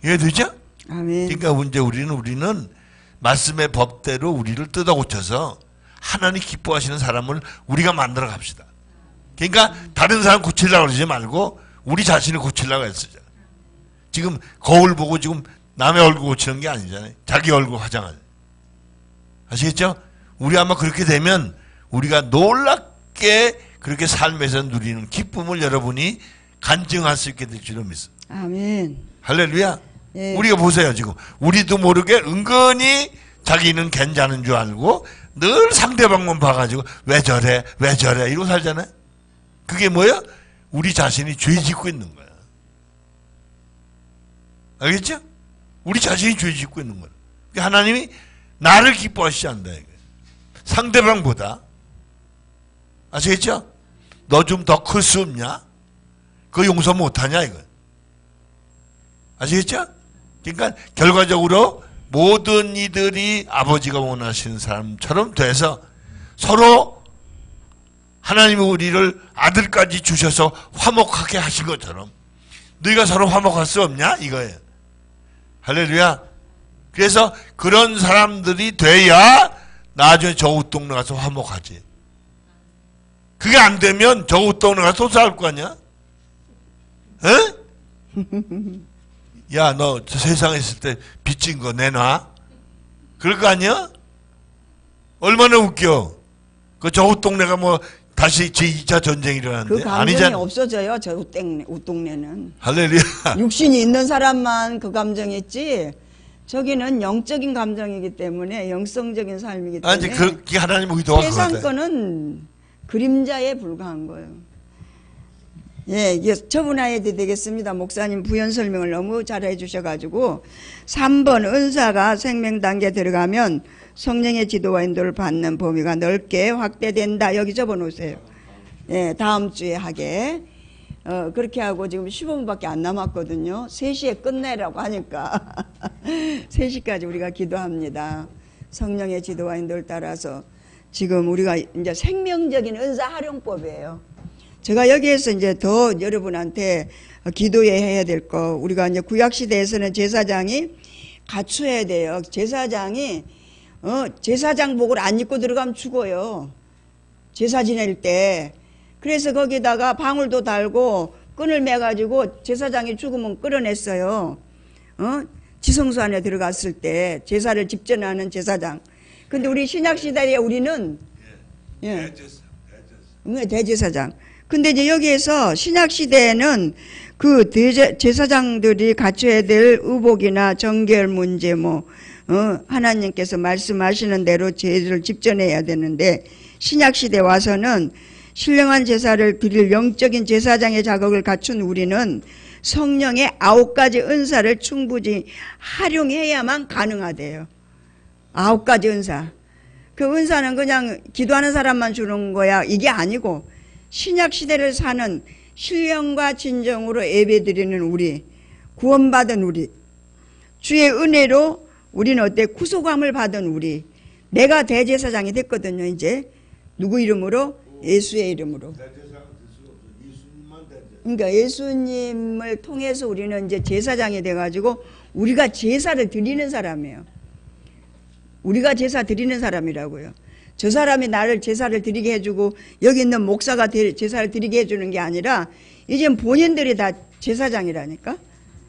이해되죠? 아멘. 그러니까 이제 우리는 말씀의 법대로 우리를 뜯어 고쳐서 하나님 기뻐하시는 사람을 우리가 만들어 갑시다. 그러니까 다른 사람 고치려고 그러지 말고 우리 자신을 고치려고 했어요. 지금 거울 보고 지금 남의 얼굴 고치는 게 아니잖아요. 자기 얼굴 화장하죠. 아시겠죠? 우리 아마 그렇게 되면 우리가 놀랍게 그렇게 삶에서 누리는 기쁨을 여러분이 간증할 수 있게 될 줄로 믿습니다. 아멘. 할렐루야. 예. 우리가 보세요. 지금 우리도 모르게 은근히 자기는 괜찮은 줄 알고 늘 상대방만 봐가지고 왜 저래 이러고 살잖아요. 그게 뭐야? 우리 자신이 죄 짓고 있는 거야. 알겠죠? 우리 자신이 죄 짓고 있는 거야. 하나님이 나를 기뻐하시지 않는다. 상대방보다. 아시겠죠? 너 좀 더 클 수 없냐? 그거 용서 못하냐 이거. 아시겠죠? 그러니까 결과적으로 모든 이들이 아버지가 원하시는 사람처럼 돼서 서로 하나님이 우리를 아들까지 주셔서 화목하게 하신 것처럼 너희가 서로 화목할 수 없냐 이거예요. 할렐루야. 그래서 그런 사람들이 돼야 나중에 저 웃동네 가서 화목하지. 그게 안 되면 저 웃동네 가서 또 싸울 거 아니야? 에? 야, 너 세상에 있을 때 빚진 거 내놔? 그럴 거 아니야? 얼마나 웃겨. 그 저 웃동네가 뭐 다시 제2차 전쟁이 일어나는데 그 감정이 아니잖아. 없어져요. 저 웃동네는. 할렐루야. 육신이 있는 사람만 그 감정이 있지. 저기는 영적인 감정이기 때문에 영성적인 삶이기 때문에 아니 그게 하나님 의도가 세상 그거다. 거는 그림자에 불과한 거예요. 예, 이게 처분해야 되겠습니다. 목사님 부연 설명을 너무 잘해 주셔가지고 3번 은사가 생명 단계에 들어가면 성령의 지도와 인도를 받는 범위가 넓게 확대된다. 여기 접어놓으세요. 예, 다음 주에 하게. 그렇게 하고 지금 15분밖에 안 남았거든요. 3시에 끝내라고 하니까 3시까지 우리가 기도합니다. 성령의 지도와 인도를 따라서 지금 우리가 이제 생명적인 은사 활용법이에요. 제가 여기에서 이제 더 여러분한테 기도해야 될 거, 우리가 이제 구약 시대에서는 제사장이 갖춰야 돼요. 제사장이 제사장복을 안 입고 들어가면 죽어요. 제사 지낼 때. 그래서 거기다가 방울도 달고 끈을 매가지고 제사장이 죽으면 끌어냈어요. 지성소 안에 들어갔을 때 제사를 집전하는 제사장. 근데 우리 신약시대에 우리는 대제사장. 근데 이제 여기에서 신약시대에는 그 제사장들이 갖춰야 될 의복이나 정결 문제 하나님께서 말씀하시는 대로 제사를 집전해야 되는데 신약시대 와서는 신령한 제사를 드릴 영적인 제사장의 자격을 갖춘 우리는 성령의 9가지 은사를 충분히 활용해야만 가능하대요. 9가지 은사. 그 은사는 그냥 기도하는 사람만 주는 거야 이게 아니고 신약시대를 사는 신령과 진정으로 예배드리는 우리, 구원받은 우리, 주의 은혜로 우리는 어때? 구속함을 받은 우리. 내가 대제사장이 됐거든요. 이제 누구 이름으로? 예수의 이름으로. 그러니까 예수님을 통해서 우리는 이제 제사장이 돼가지고 우리가 제사를 드리는 사람이에요. 우리가 제사 드리는 사람이라고요. 저 사람이 나를 제사를 드리게 해주고 여기 있는 목사가 제사를 드리게 해주는 게 아니라 이제 본인들이 다 제사장이라니까.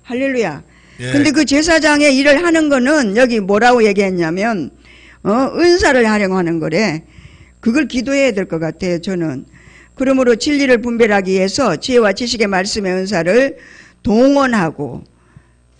할렐루야. 예. 근데 그 제사장의 일을 하는 거는 여기 뭐라고 얘기했냐면 은사를 활용하는 거래. 그걸 기도해야 될 것 같아요. 저는. 그러므로 진리를 분별하기 위해서 지혜와 지식의 말씀의 은사를 동원하고,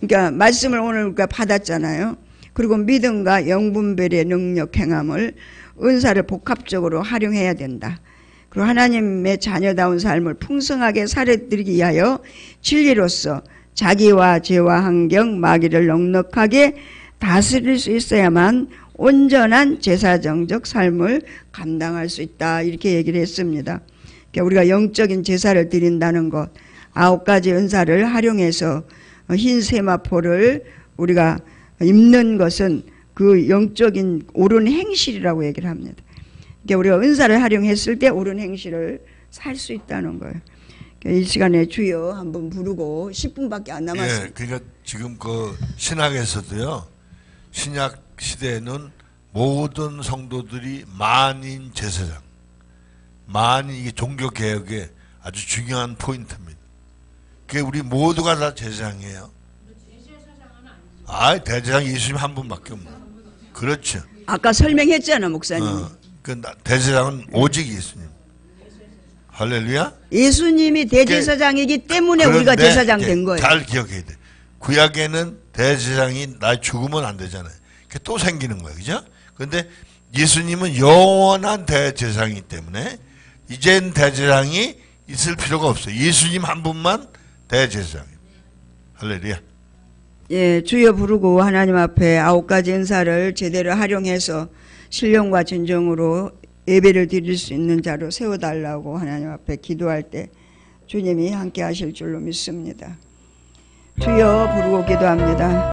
그러니까 말씀을 오늘 우리가 받았잖아요. 그리고 믿음과 영분별의 능력 행함을 은사를 복합적으로 활용해야 된다. 그리고 하나님의 자녀다운 삶을 풍성하게 살아드리기 위하여 진리로서 자기와 죄와 환경, 마귀를 넉넉하게 다스릴 수 있어야만 온전한 제사정적 삶을 감당할 수 있다. 이렇게 얘기를 했습니다. 그러니까 우리가 영적인 제사를 드린다는 것, 9가지 은사를 활용해서 흰 세마포를 우리가 입는 것은 그 영적인 옳은 행실이라고 얘기를 합니다. 그러니까 우리가 은사를 활용했을 때 옳은 행실을 살 수 있다는 거예요. 그러니까 이 시간에 주여 한번 부르고 10분밖에 안 남았어요. 예, 그러니까 지금 그 신학에서도요. 신약 시대에는 모든 성도들이 만인 제사장, 만인 이게 종교 개혁의 아주 중요한 포인트입니다. 그게 우리 모두가 다 제사장이에요. 대제사장 예수님 한 분밖에 없네. 그렇죠. 아까 설명했잖아 목사님. 그 대제사장은 오직 예수님. 할렐루야. 예수님이 대제사장이기 때문에 우리가 제사장 된 거예요. 잘 기억해야 돼. 구약에는 대제사장이 나 죽으면 안 되잖아요. 그게 또 생기는 거예요. 그죠? 그런데 예수님은 영원한 대제사장이기 때문에 이젠 대제사장이 있을 필요가 없어요. 예수님 한 분만 대제사장이에요. 할렐루야. 예, 주여 부르고 하나님 앞에 9가지 은사를 제대로 활용해서 신령과 진정으로 예배를 드릴 수 있는 자로 세워달라고 하나님 앞에 기도할 때 주님이 함께 하실 줄로 믿습니다. 주여 부르고 기도합니다.